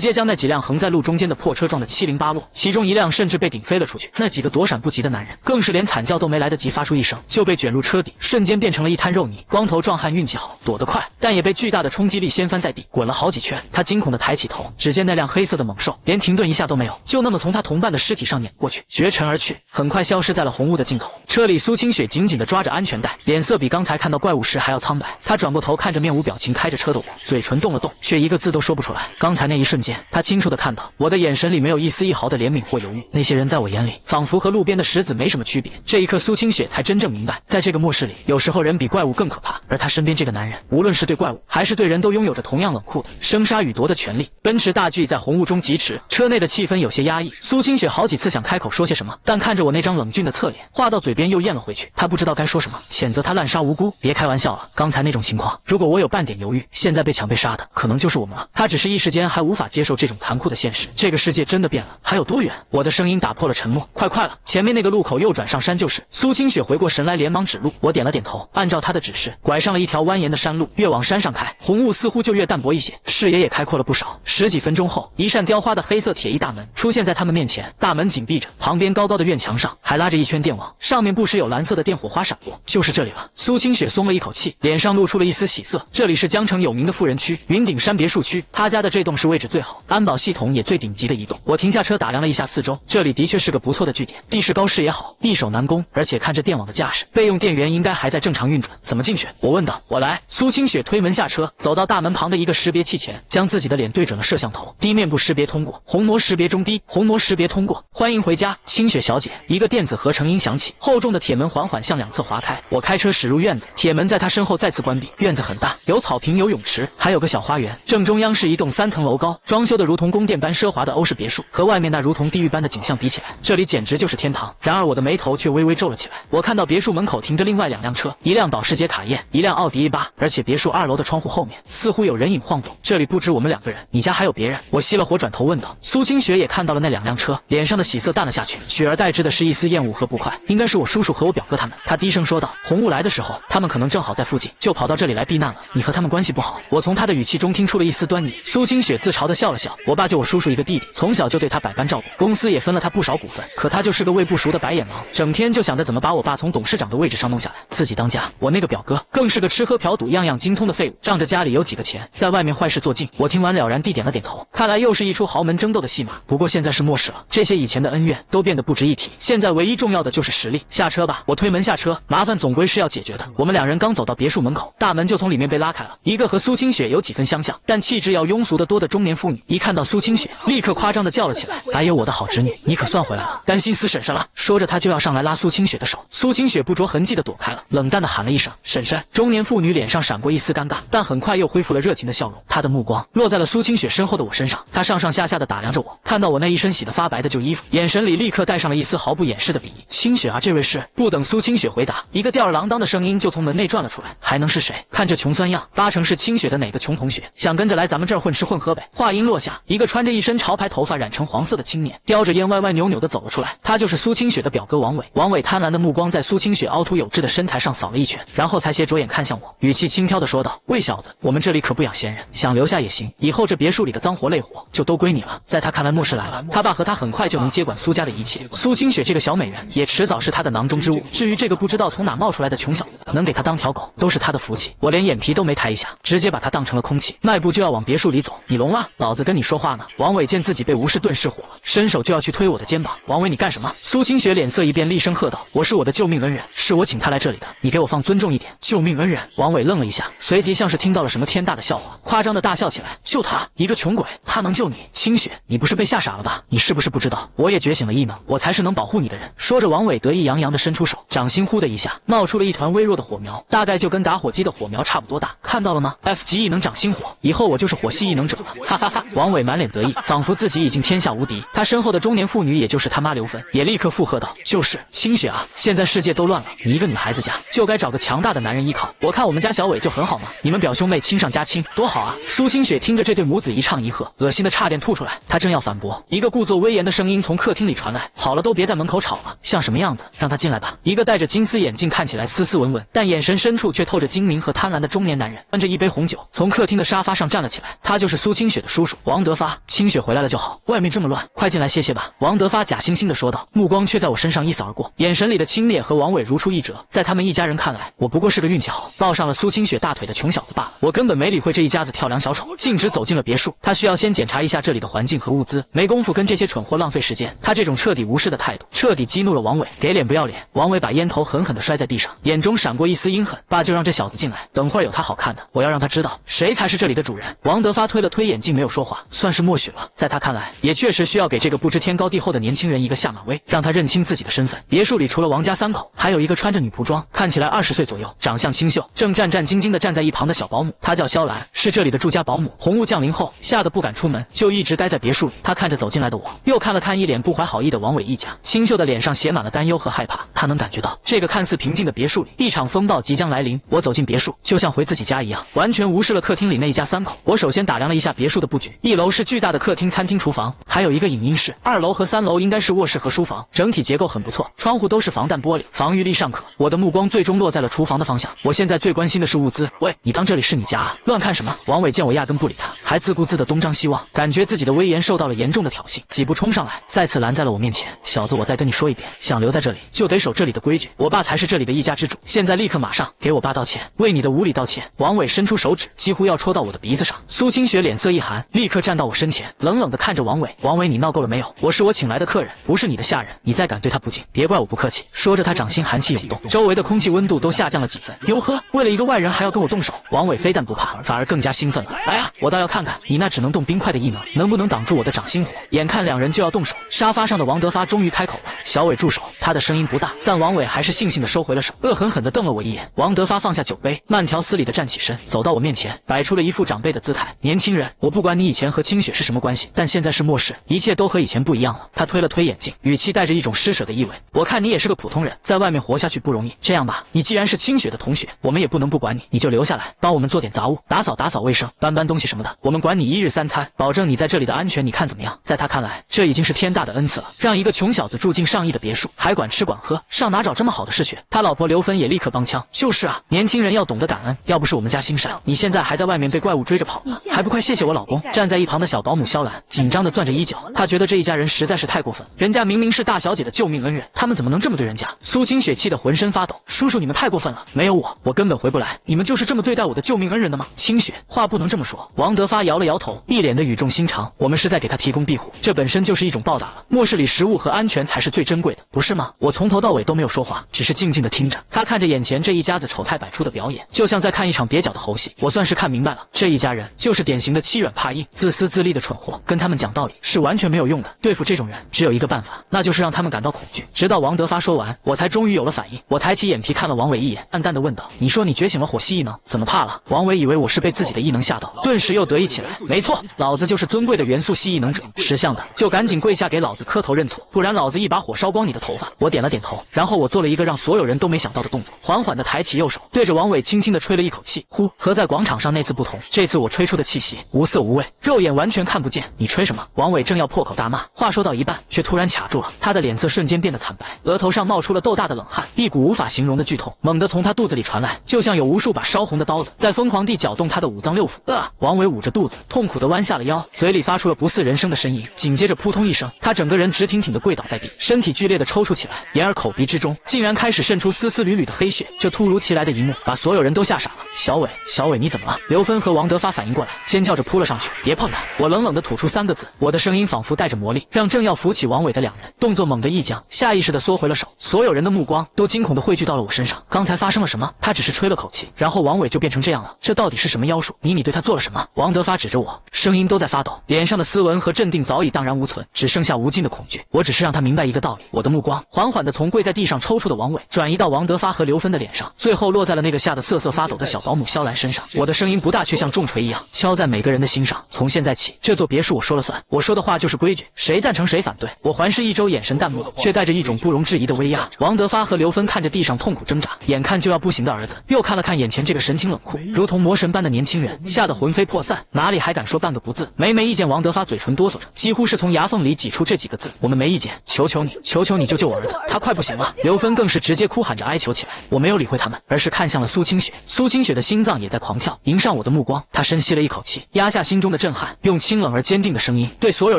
接将那几辆横在路中间的破车撞得七零八落，其中一辆甚至被顶飞了出去。那几个躲闪不及的男人更是连惨叫都没来得及发出一声，就被卷入车底，瞬间变成了一滩肉泥。光头壮汉运气好，躲得快，但也被巨大的冲击力掀翻在地，滚了好几圈。他惊恐地抬起头，只见那辆黑色的猛兽连停顿一下都没有，就那么从他同伴的尸体上碾过去，绝尘而去，很快消失在了红雾的尽头。车里苏清雪紧紧地抓着安全带，脸色比刚才看到怪物时还要苍白。她转过头看着面无表情开着车的我，嘴唇动了动，却一个字都说不出来。刚才那一瞬间，她清楚地看到我的眼神里没有一丝一毫的怜悯或犹豫，那些人在我眼里仿佛和路边的石子没什么区别。这一刻，苏清雪才真正明白，在这个末世里，有时候人比怪物更可怕，而她身边这个男人，无论是对怪物还是对人都拥有着同样冷酷的生杀予夺的权利。奔驰大 G 在红雾中疾驰，车内的气氛有些压抑。苏清雪好几次想开口说些什么，但看着我那张冷峻的侧脸，话到嘴边又咽了回去。她不知道该说什么，谴责他滥杀无辜。别开玩笑了，刚才那种情况，如果我有半点犹豫，现在被抢被杀的可能就是我们了。他只是一时间还无法接受这种残酷的现实。这个世界真的变了，还有多远？我的声音打破了沉默。快了，前面那个路口右转上山就是。苏清雪回过神来，连忙指路。我点了点头，按照她的指示，拐上了一条蜿蜒的山路，越往山上开，红雾似乎就越淡薄一些，视野也开阔了不少。10几分钟后，一扇雕花的黑色铁艺大门出现在他们面前，大门紧闭着，旁边高高的院墙上还拉着一圈电网，上面不时有蓝色的电火花闪过。就是这里了。苏清雪松了一口气，脸上露出了一丝喜色。这里是江城有名的富人区云顶山别墅区，他家的这栋是位置最好，安保系统也最顶级的一栋。我停下车打量了一下四周，这里的确是个不错的据点，地势高视野好，易守难攻，而且看着电网的架势，备用电源应该还在正常运转。怎么进去？我问道。我来。苏清雪推门下车，走到大门旁的一个识别器前，将自己的脸对准了摄像头，低面部识别通过，虹膜识别中低，虹膜识别通过，欢迎回家，清雪小姐。一个电子合成音响起，厚重的铁门缓缓向两侧滑开。我开车驶入院子，铁门在他身后再次关闭。院子很大，有草坪，有泳池，还有个小花园。正中央是一栋3层楼高，装修的如同宫殿般奢华的欧式别墅，和外面那如同地狱般的景象比起来，这里简直就是天堂。然而我的眉头却微微皱了起来。我看到别墅门口停着另外2辆车，一辆保时捷卡宴，一辆奥迪 A8，而且别墅2楼的窗户后面似乎有人影晃动。这里不止我们2个人，你家还有别人？我熄了火，转头问道。苏清雪也看到了那2辆车，脸上的喜色淡了下去，取而代之的是一丝厌恶和不快。应该是我叔叔和我表哥他们。他低声说道。红雾来的时候，他们可能正好在附近，就跑到这里来避难了。你和他们关系不好？我从他的语气中听出了一丝端倪。苏清雪自嘲地笑了笑。我爸就我叔叔一个弟弟，从小就对他百般照顾，公司也分了他不少股份，可他就是个喂不熟的白眼狼，整天就想着怎么把我爸从董事长的位置上弄下来，自己当家。我那个表哥更是个吃喝嫖赌样样精通的废物，仗着家里有几个钱，在外面坏事做尽。我听完了然地点了点头，看来又是一出豪门争斗的戏码。不过现在是末世了，这些以前的恩怨都变得不值一提，现在唯一重要的就是实力。下车吧。我推门下车，麻烦总归是要解决的。我们2人刚走到别墅门口，大门就从里面被拉开了。一个和苏清雪有几分相像，但气质要庸俗得多的中年妇女，一看到苏清雪，立刻夸张地叫了起来：“哎呦，我的好侄女，你可算回来了，担心死婶婶了。”说着，她就要上来拉苏清雪的手。苏清雪不着痕迹地躲开了，冷淡地喊了一声：“婶婶。”中年妇女脸上闪过一丝尴尬，但很快又恢复了热情的笑容。她的目光落在了苏清雪身后的我身上，她上上下下地打量着我，看到我那一身洗得发白的旧衣服，眼神里立刻带上了一丝毫不掩饰的鄙夷。清雪啊，这位是……不等苏清雪回答，一个吊儿郎当的声音就从门内转了出来，还能是谁？看这穷酸样，八成是清雪的哪个穷同学，想跟着来咱们这儿混吃混喝呗。话音落下，一个穿着一身潮牌、头发染成黄色的青年，叼着烟边歪歪扭扭的走了出来，他就是苏清雪的表哥王伟。王伟贪婪的目光在苏清雪凹凸有致的身材上扫了一圈，然后才斜着眼看向我，语气轻佻的说道：“魏小子，我们这里可不养闲人，想留下也行，以后这别墅里的脏活累活就都归你了。”在他看来，末世来了，他爸和他很快就能接管苏家的一切。苏清雪这个小美人也迟早是他的囊中之物。至于这个不知道从哪冒出来的穷小子，能给他当条狗都是他的福气。我连眼皮都没抬一下，直接把他当成了空气，迈步就要往别墅里走。你聋了？老子跟你说话呢！王伟见自己被无视，顿时火了，伸手就要去推我的肩膀。王伟，你干什么？苏清雪脸色一变，厉声喝道：“我是我的救命恩人，是我请他来这里的，你给我放尊重一点。”救命恩人？王伟愣了一下，随即像是听到了什么天大的笑话，夸张的大笑起来。救他？一个穷鬼，他能救你？清雪，你不是被吓傻了吧？你是不是不知道，我也觉醒了异能，我才是能保护你的人。说着，王伟得意洋洋地伸出手，掌心呼的一下冒出了一团微弱的火苗，大概就跟打火机的火苗差不多大。看到了吗 ？F 级异能掌心火，以后我就是火系异能者了！哈哈哈！王伟满脸得意，仿佛自己已经天下无敌。他身后的中年妇女，也就是他妈刘芬，也立刻附和道：“就是清雪啊，现在世界都乱了，你一个女孩子家就该找个强大的男人依靠。我看我们家小伟就很好嘛，你们表兄妹亲上加亲，多好啊！”苏清雪听着这对母子一唱一和，恶心的差点吐出来。她正要反驳，一个故作威严的声音从客厅里传来：“好了，都别在门口吵了，像什么样子，让他进来吧。”一个戴着金丝眼镜，看起来斯斯文文，但眼神深处却透着精明和贪婪的中年男人，端着一杯红酒从客厅的沙发上站了起来。他就是苏清雪的叔叔王德发。清雪回来了就好，外面这么乱，快进来歇歇吧。王德发假惺惺地说道，目光却在我身上一扫而过，眼神里的轻蔑和王伟如出一辙。在他们一家人看来，我不过是个运气好抱上了苏清雪大腿的穷小子罢了。我根本没理会这一家子跳梁小丑，径直走进了别墅。他需要先检查一下这里的环境和物资，没工夫跟这些蠢货浪费时间。他这种彻底无视的态度，彻底激怒了王伟。给脸不要脸！王伟把烟头狠狠地摔在地上，眼中闪过一丝阴狠。爸，就让这小子进来，等会儿有他好看的，我要让他知道谁才是这里的主人。王德发推了推眼镜，没有说话，算是默许了。在他看来，也确实需要给这个不知天高地厚的年轻人一个下马威，让他认清自己的身份。别墅里除了王家三口，还有一个穿着女仆装，看起来20岁左右，长相清秀，正战战兢兢地站在一旁的小保姆。她叫萧兰，是这里的住家保姆。红雾降临后，吓得不敢出门，就一直待在别墅里。她看着走进来的我，又看了看一脸不怀好意的王伟一家，清秀的脸上写满了担忧和害怕。她能感觉到这个看似平静的别墅里，一场风暴即将来临。我走进别墅，就像回自己家一样，完全无视了客厅里那一家三口。我首先打量了一下别墅的布局，一楼是巨大的客厅、餐厅、厨房，还有一个影音室。2楼和3楼应该是卧室和书房，整体结构很不错，窗户都是防弹玻璃，防御力尚可。我的目光最终落在了厨房的方向。我现在最关心的是物资。喂，你当这里是你家啊？乱看什么？王伟见我压根不理他，还自顾自的东张西望，感觉自己的威严受到了严重的挑衅，几步冲上来，再次拦在了我面前。小子，我再跟你说一遍，想留在这里就得守这里的规矩，我爸才是这里的一家之主。现在立刻马上给我爸道歉，为你的无礼道歉。王伟伸出手指，几乎要戳到我的鼻子上。苏清雪脸色一寒，立刻站到我身前，冷冷的看着王伟。王伟，你闹够了没有？我是我请来的客人，不是你的下人，你再敢对他不敬，别怪我不客气。说着，他掌心寒气涌动，周围的空气温度都下降了几分。哟呵，为了一个外人还要跟我动手。王伟非但不怕，反而更加兴奋了。来啊，我倒要看看你那只能动冰块的异能能不能挡住我的掌心火。眼看两人就要动手，沙发上的王德发终于开口了：“小伟，住手！”他的声音不大，但王伟还是悻悻地收回了手，恶狠狠地瞪了我一眼。王德发放下酒杯，慢条斯理地站起身，走到我面前，摆出了一副长辈的姿态：“年轻人，我不管你以前和清雪是什么关系，但现在是末世，一切都和以前不一样了。”他推了推眼镜，语气带着一种施舍的意味：“我看你也是个普通人，在外面活下去不容易。这样吧，你既然是清雪的同学，我们也不能不管你，你就留下来帮我们做点杂物，打扫卫生，搬东西什么的，我们管你1日3餐，保证你在这里的安全，你看怎么样？”在他看来，这已经是天大的恩赐了，让一个穷小子住进上亿的别墅，还管吃管喝，上哪找这么好的事学？他老婆刘芬也立刻帮腔：“就是啊，年轻人要懂得感恩，要不是我们家兴善，你现在还在外面被怪物追着跑呢，还不快谢谢我老公！”站在一旁的小保姆萧兰紧张地攥着衣角，她觉得这一家人实在是太过分，人家明明是大小姐的救命恩人，他们怎么能这么对人家？苏清雪气得浑身发抖：“叔叔，你们太过分了，没有我根本回不来，你们就是这么对待我的救命恩人的吗？”清雪，话不能这么说。王德发摇了摇头，一脸的语重心长：“我们是在给他提供庇护，这本身就是一种报答了。末世里食物和安全才是最珍贵的，不是吗？”我从头到尾都没有说话，只是静静地听着。他看着眼前这一家子丑态百出的表演，就像在看一场蹩脚的猴戏。我算是看明白了，这一家人就是典型的欺软怕硬、自私自利的蠢货，跟他们讲道理是完全没有用的。对付这种人，只有一个办法，那就是让他们感到恐惧。直到王德发说完，我才终于有了反应。我抬起眼皮看了王伟一眼，淡淡的问道：“你说你觉醒了火系异能，怎么怕了？”王伟以为我是被自己的异能吓到，顿时又得意起来：“没错，老子就是尊贵的元素系异能者，识相的就赶紧跪下给老子磕头认错，不然老子一把火烧光你的头发。”我点了点头，然后我做了一个让所有人都没想到的动作，缓缓地抬起右手，对着王伟轻轻地吹了一口气，呼，和在广场上那次不同，这次我吹出的气息无色无味，肉眼完全看不见。你吹什么？王伟正要破口大骂，话说到一半，却突然卡住了，他的脸色瞬间变得惨白，额头上冒出了豆大的冷汗，一股无法形容的剧痛猛地从他肚子里传来，就像有无数把烧红的刀子在疯狂地搅动他的五脏六腑。王伟捂着肚子，痛苦地弯下了腰，嘴里发出了不似人声的呻吟，紧接着扑通一声，他整个人直挺挺地跪倒在地，身体剧烈地抽搐起来，眼耳口鼻之中竟然开始渗出丝丝缕缕的黑血。这突如其来的一幕把所有人都吓傻了。小伟，小伟，你怎么了？刘芬和王德发反应过来，尖叫着扑了上去。别碰他！我冷冷地吐出3个字，我的声音仿佛带着魔力，让正要扶起王伟的两人动作猛地一僵，下意识地缩回了手。所有人的目光都惊恐地汇聚到了我身上。刚才发生了什么？他只是吹了口气，然后王伟就变成这样了，这到底是什么妖术？你对他做了什么？王德发指着我，声音都在发抖，脸上的斯文和镇定早已荡然无存，只剩下无尽的恐惧。我只是让他明白一个道理。我的目光缓缓地从跪在地上抽搐的王伟转移到王德发和刘芬的脸上，最后落在了那个吓得瑟瑟发抖的小保姆萧兰身上。我的声音不大，却像重锤一样敲在每个人的心上。从现在起，这座别墅我说了算，我说的话就是规矩，谁赞成谁反对。我环视一周，眼神淡漠，却带着一种不容置疑的威压。王德发和刘芬看着地上痛苦挣扎，眼看就要不行的儿子，又看了看眼前这个神情冷酷如同魔神般的年轻人，吓得魂飞魄散，哪里还敢说半个不字。每每一见王德发嘴唇哆嗦着，几乎是从牙缝里挤出这几个字：我们没意见，求求你，求求你救救我儿子，他快不行了。刘芬更是直接哭喊着哀求起来。我没有理会他们，而是看向了苏清雪。苏清雪的心脏也在狂跳，迎上我的目光，她深吸了一口气，压下心中的震撼，用清冷而坚定的声音对所有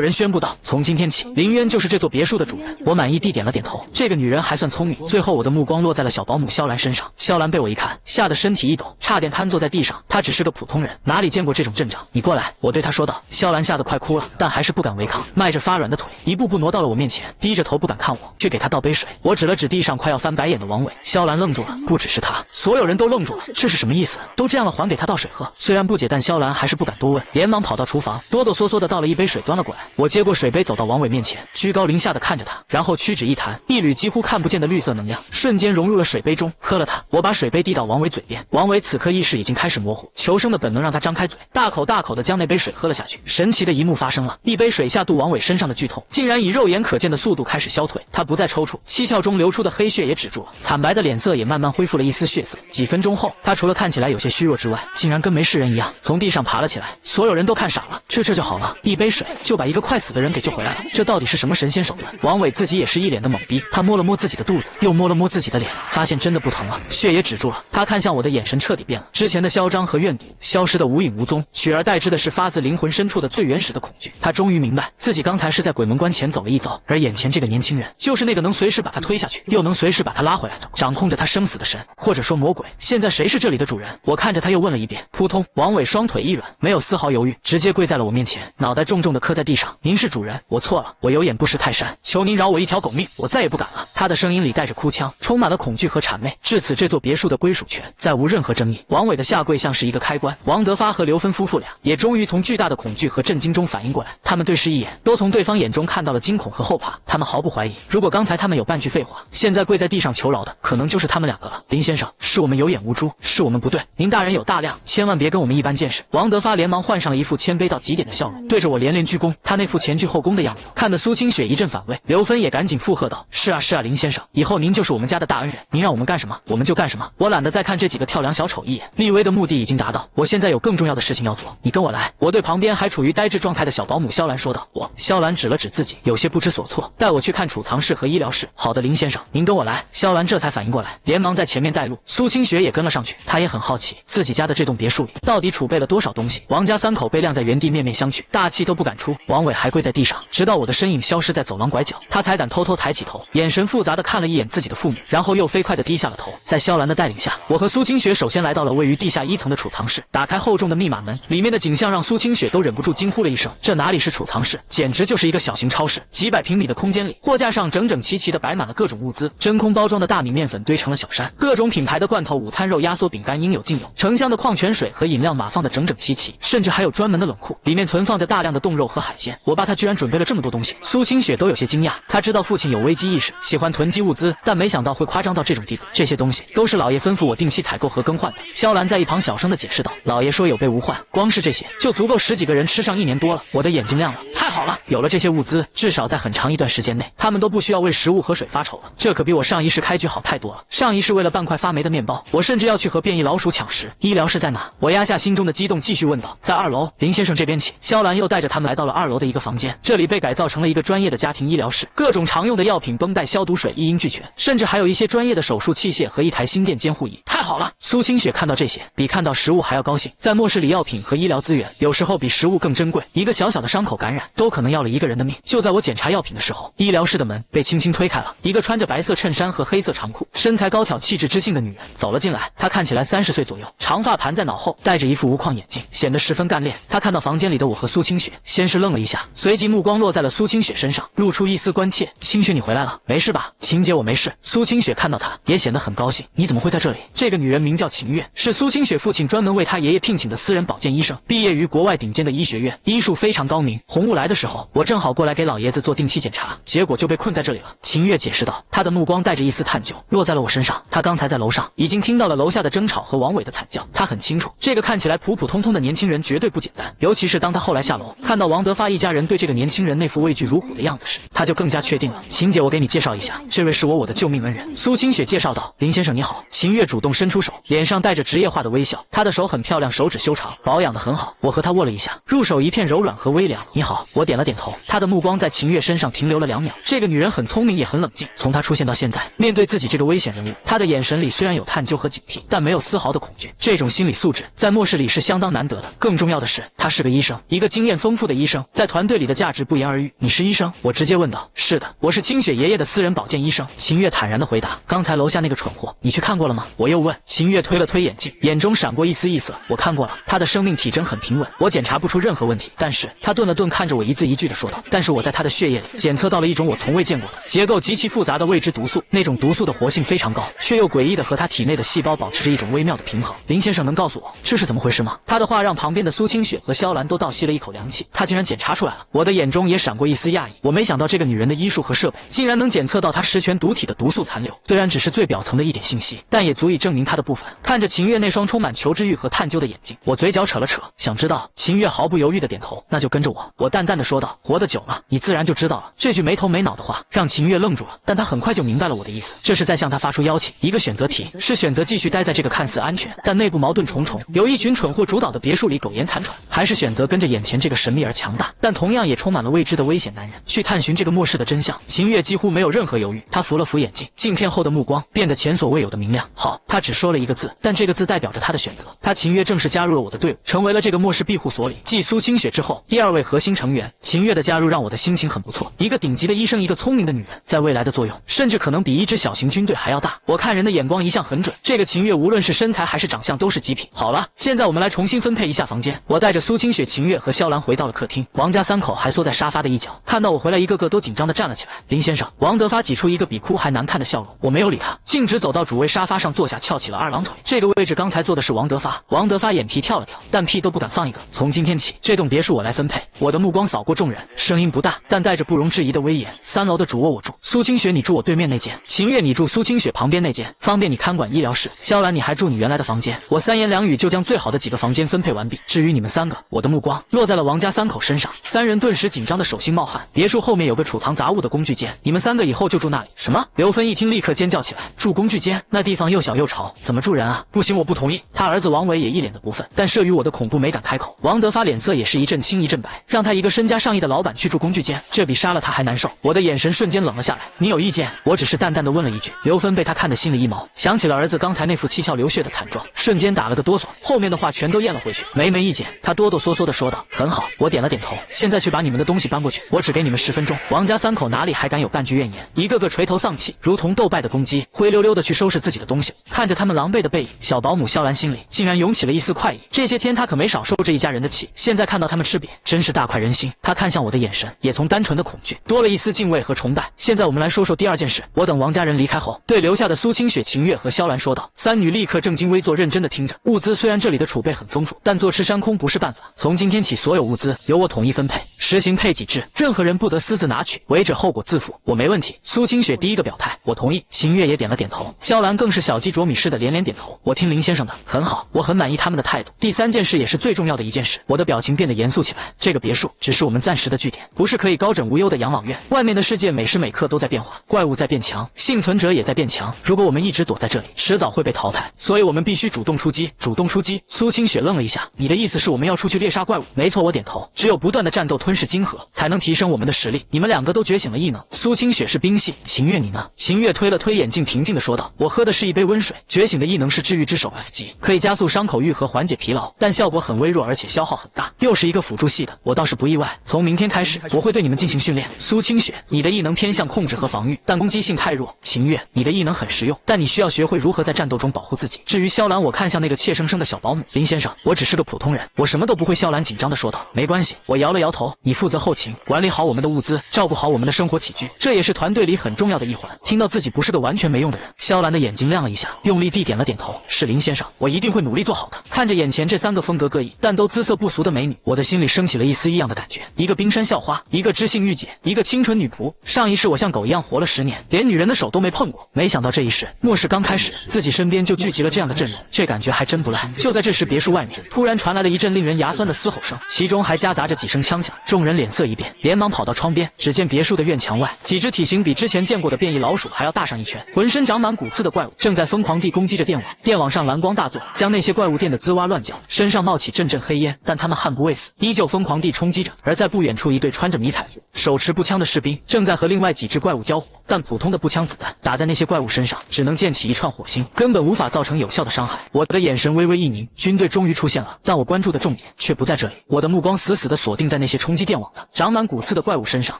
人宣布道：从今天起，林渊就是这座别墅的主人。我满意地点了点头，这个女人还算聪明。最后我的目光落在了小保姆萧兰身上，萧兰被我一看，吓得身体一抖，差点瘫坐在地上。她只是个普通人，哪里见过这种阵仗？你过来，我对她说道。萧兰吓得快哭了，但还是不敢违抗，迈着发软的腿，一步步挪到了我面前，低着头不敢看我，去给她倒杯水。我指了指地上快要翻白眼的王伟，萧兰愣住了，不只是她，所有人都愣住了，这是什么意思？都这样了，还给她倒水喝？虽然不解，但萧兰还是不敢多问，连忙跑到厨房，哆哆嗦嗦地倒了一杯水，端了过来。我接过水杯，走到王伟面前，居高临下地看着他，然后屈指一弹，一缕几乎看不见的绿色能量瞬间融入了水杯中，喝了它。我把水杯递到王伟嘴边，王伟此刻意识已经开始模糊，求生的本能让他张开嘴，大口大口地将那杯水喝了下去。神奇的一幕发生了，一杯水下肚，王伟身上的剧痛竟然以肉眼可见的速度开始消退，他不再抽搐，七窍中流出的黑血也止住了，惨白的脸色也慢慢恢复了一丝血色。几分钟后，他除了看起来有些虚弱之外，竟然跟没事人一样从地上爬了起来。所有人都看傻了，这就好了，一杯水就把一个快死的人给救回来了，这到底是什么神仙手段？王伟自己也是一脸的懵逼，他摸了摸自己的肚子，又摸了摸自己的脸，发现真的不疼了，血也止住了。他看向我的眼神彻底变了，之前的嚣张和怨毒消失的无影无踪，取而代之的是发自灵魂深处的最原始的恐惧。他终于明白，自己刚才是在鬼门关前走了一遭，而眼前这个年轻人就是那个能随时把他推下去，又能随时把他拉回来的，掌控着他生死的神，或者说魔鬼。现在谁是这里的主人？我看着他又问了一遍。扑通，王伟双腿一软，没有丝毫犹豫，直接跪在了我面前，脑袋重重地磕在地上。您是主人，我错了，我有眼不识泰山，求您饶我一条狗命，我再也不敢了。他的声音里带着哭腔，充满了恐惧和谄媚。至此，这座别墅的归属权再无任何争议。王伟的下跪像是一个开关，王德发和刘芬夫妇俩也终于从巨大的恐惧和震惊中反应过来。他们对视一眼，都从对方眼中看到了惊恐和后怕。他们毫不怀疑，如果刚才他们有半句废话，现在跪在地上求饶的可能就是他们两个了。林先生，是我们有眼无珠，是我们不对，您大人有大量，千万别跟我们一般见识。王德发连忙换上了一副谦卑到极点的笑容，对着我连连鞠躬。他那副前倨后恭的样子，看得苏清雪一阵反胃。刘芬也赶紧附和道：是啊是啊，林先生，以后您就是我们家的大恩人，您让我们干什么我们就干什么。我懒得再看这几个跳梁小丑一眼，立威的目的已经达到，我现在有更重要的事情要做，你跟我来。我对旁边还处于呆滞状态的小保姆萧兰说道。萧兰指了指自己，有些不知所措，带我去看储藏室和医疗室。好的，林先生，您跟我来。萧兰这才反应过来，连忙在前面带路。苏清雪也跟了上去，她也很好奇自己家的这栋别墅里到底储备了多少东西。王家3口被晾在原地面面相觑，大气都不敢出。王伟还跪在地上，直到我的身影消失在走廊拐角，他才敢偷偷抬起头，眼神复杂的看了一眼自己的父母，然后又飞快的低下了头。在萧兰的带领下，我和苏清雪首先来到了位于地下1层的储藏室，打开厚重的密码门，里面的景象让苏清雪都忍不住惊呼了一声，这哪里是储藏室，简直就是一个小型超市。几百平米的空间里，货架上整整齐齐的摆满了各种物资，真空包装的大米面粉堆成了小山，各种品牌的罐头、午餐肉、压缩饼干应有尽有，成箱的矿泉水和饮料码放得整整齐齐，甚至还有专门的冷库，里面存放着大量的冻肉和海鲜。我爸他居然准备了这么多东西，苏清雪都有些惊讶。他知道父亲有危机意识，喜欢囤积物资，但没想到会夸张到这种地步。这些东西都是老爷吩咐我定期采购和更换的。萧兰在一旁小声地解释道，老爷说有备无患，光是这些就足够10几个人吃上1年多了。我的眼睛亮了，太好了，有了这些物资，至少在很长一段时间内，他们都不需要为食物和水发愁了。这可比我上一世开局好太多了。上一世为了半块发霉的面包，我甚至要去和变异老鼠抢食。医疗室在哪？我压下心中的激动，继续问道。在2楼，林先生这边请。萧兰又带着他们来到了2楼的一个房间，这里被改造成了一个专业的家庭医疗室，各种常用的药品、绷带、消毒水一应俱全，甚至还有一些专业的手术器械和一台心电监护仪。太好了！苏清雪看到这些，比看到食物还要高兴。在末世里，药品和医疗资源有时候比食物更珍贵，一个小小的伤口感染都可能要了一个人的命。就在我检查药品的时候，医疗室的门被轻轻推开了，一个穿着白色衬衫和黑色长裤、身材高挑、气质知性的女人走了进来。她看起来30岁左右，长发盘在脑后，戴着一副无框眼镜，显得十分干练。她看到房间里的我和苏清雪，先是愣了一下，随即目光落在了苏清雪身上，露出一丝关切。清雪，你回来了，没事吧？秦姐，我没事。苏清雪看到她，也显得很高兴。你怎么会在这里？这个女人名叫秦月，是苏清雪父亲专门为她爷爷聘请的私人保健医生，毕业于国外顶尖的医学院，医术非常高明。红雾来的时候，我正好过来给老爷子做定期检查，结果就被困在这里了。秦月解释道，她的目光带着一丝探究，落在了我身上。她刚才在楼上已经听到了楼下的争吵和王伟的惨叫，她很清楚，这个看起来普普通通的年轻人绝对不简单。尤其是当她后来下楼，看到王德发一家人对这个年轻人那副畏惧如虎的样子时，她就更加确定了。秦姐，我给你介绍一下，这位是我的救命恩人。苏清雪介绍道。林先生你好。秦月主动伸出手，脸上带着职业化的微笑，她的手很漂亮，手指修长，保养得很好。我和她握了一下，入手一片柔软和微凉。你好。我点了点头。她的目光在秦月身上停留了2秒。这个女人很聪明也很冷静，从她出现到现在，面对自己这个危险人物，她的眼神里虽然有探究和警惕，但没有丝毫的恐惧。这种心理素质在末世里是相当难得的。更重要的是，她是个医生，一个经验丰富的医生，在团队里的价值不言而喻。你是医生？我直接问道。是的，我是清雪爷爷的私人保健医生。秦月坦然地回答。刚才楼下那个蠢货，你去看过了吗？我又问。秦月推了推眼镜，眼中闪过一丝异色。我看过了，他的生命体征很平稳，我检查不出任何问题。但是他顿了顿，看着我一字一句地说道，但是我在他的血液里检测到了一种我从未见过的结构极其复杂的未知毒素，那种毒素的活性非常高，却又诡异的和他体内的细胞保持着一种微妙的平衡。林先生能告诉我这是怎么回事吗？他的话让旁边的苏清雪和萧兰都倒吸了一口凉气，他竟然检查出来了。我的眼中也闪过一丝讶异，我没想到这个女人的医术和设备竟然能检测到她十全毒体的毒素残留，虽然只是最表层的一点信息，但也足以证明她的部分。看着秦月那双充满求知欲和探究的眼睛，我嘴角扯了扯，想知道。秦月毫不犹豫地点头，那就跟着我。我淡淡地说道，活得久了，你自然就知道了。这句没头没脑的话让秦月愣住了，但他很快就明白了我的意思，这是在向他发出邀请，一个选择题，是选择继续待在这个看似安全但内部矛盾重重、由一群蠢货主导的别墅里苟延残喘，还是选择跟着眼前这个神秘而强大但同样也充满了未知的危险男人去探寻这个末世的真相。秦月几乎没有任何犹豫，他扶了扶眼镜，镜片后的目光变得前所未有的明亮。好，他只说了一个字，但这个字代表着他的选择。他秦月正式加入了我的队伍，成为了这个末世庇护所里继苏清雪之后第2位核心成员。秦月的加入让我的心情很不错，一个顶级的医生，一个聪明的女人，在未来的作用甚至可能比一支小型军队还要大。我看人的眼光一向很准，这个秦月无论是身材还是长相都是极品。好了，现在我们来重新分配一下房间。我带着苏清雪、秦月和萧兰回到了客厅，王家3口还缩在沙发的一角，看到我回来一个个都紧张地站了起来。林先生，王德发挤出一个比哭还难看的笑容，我没有理他，径直走到主位沙发上坐下，翘起了2郎腿。这个位置刚才坐的是王德发，王德发眼皮跳了跳，但屁都不敢放一个。从今天起，这栋别墅我来分配。我的目光扫过众人，声音不大，但带着不容置疑的威严。3楼的主卧我住，苏清雪你住我对面那间，秦月你住苏清雪旁边那间，方便你看管医疗室。萧兰你还住你原来的房间。我3言2语就将最好的几个房间分配完毕。至于你们3个，我的目光落在了王家3口身上，3人顿时紧张的手心冒汗。别墅后面有个储藏杂物的工具间，你们3个以后就住那里。什么？刘芬一听立刻尖叫起来，住工具间？那地方又小又潮，怎么住人啊？不行，我不同意。他儿子王伟也一脸的不忿，但慑于我的恐怖没敢开口。王德发脸色也是一阵青一阵白，让他一个身家上亿的老板去住工具间，这比杀了他还难受。我的眼神瞬间冷了下来。你有意见？我只是淡淡的问了一句。刘芬被他看得心里一毛，想起了儿子刚才那副七窍流血的惨状，瞬间打了个哆嗦，后面的话全都咽了回去。没意见，他哆哆嗦嗦的说道。很好，我点了点头。现在去把你们的东西搬过去，我只给你们10分钟。王家3口哪里还敢有半句怨言，一个个垂头丧气，如同斗败的公鸡，灰溜溜的去收拾自己的东西。看着他们狼狈的背影，小保姆萧兰心里竟然涌起了一丝快意。这些天他可没少受这一家人的气，现在看到他们吃瘪，真是大快人心。他看向我的眼神也从单纯的恐惧多了一丝敬畏和崇拜。现在我们来说说第2件事。我等王家人离开后，对留下的苏清雪、秦月和萧兰说道。3女立刻正襟危坐，认真的听着。物资虽然这里的储备很丰富，但坐吃山空不是办法。从今天起，所有物资由我统一分配，实行配给制，任何人不得私自拿取，违者后果自负。我没问题。苏清雪第一个表态，我同意。秦月也点了点头，萧兰更是小鸡啄米似的连连点头。我听林先生的，很好，我很满意他们的态度。第3件事也是最重要的一件事。我的表情变得严肃起来。这个别墅只是我们暂时的据点，不是可以高枕无忧的养老院。外面的世界每时每刻都在变化，怪物在变强，幸存者也在变强。如果我们一直躲在这里，迟早会被淘汰，所以我们必须主动出击。主动出击？苏清雪愣了一下，你的意思是我们要出去猎杀怪物？没错，我点头。只有不断的战斗吞噬金河，才能提升我们的实力。你们两个都觉醒了异能，苏清雪是冰系，秦月你呢？秦月推了推眼镜，平静地说道：我喝的是一杯温水，觉醒的异能是治愈之手 F 级，可以加速伤口愈合，缓解疲劳，但效果很微弱，而且消耗很大，又是一个辅助系的，我倒是不意外。从明天开始，我会对你们进行训练。苏清雪，你的异能偏向控制和防御，但攻击性太弱。秦月，你的异能很实用，但你需要学会如何在战斗中保护自己。至于萧兰，我看向那个怯生生的小保姆。林先生，我只是个普通人，我什么都不会。萧兰紧张地说道。没关系，我摇了摇头，你负责后勤，管理好我们的物资，照顾好我们的生活起居，这也是团队里很重要的一环。听到自己不是个完全没用的人，萧兰的眼睛亮了一下，用力地点了点头。是林先生，我一定会努力做好的。看着眼前这三个风格各异但都姿色不俗的美女，我的心里升起了一丝异样的感觉。一个冰山校花，一个知性御姐，一个清纯女仆。上一世我像狗一样活了10年，连女人的手都没碰过，没想到这一世末世刚开始，自己身边就聚集了这样的阵容，这感觉还真不赖。就在这时，别墅外面突然传来了一阵令人牙酸的嘶吼声，其中还夹杂着几声枪响。众人脸色一变，连忙跑到窗边，只见别墅的院墙外，几只体型比之前见过的变异老鼠还要大上一圈，浑身长满骨刺的怪物正在疯狂地攻击着电网。电网上蓝光大作，将那些怪物电得滋哇乱叫，身上冒起阵阵黑烟，但他们悍不畏死，依旧疯狂地冲击着。而在不远处，一队穿着迷彩服、手持步枪的士兵正在和另外几只怪物交火，但普通的步枪子弹打在那些怪物身上，只能溅起一串火星，根本无法造成有效的伤害。我的眼神微微一凝，军队终于出现了，但我关注的重点却不在这里。我的目光死死地锁定在那些冲击电网的长满骨刺的怪物身上。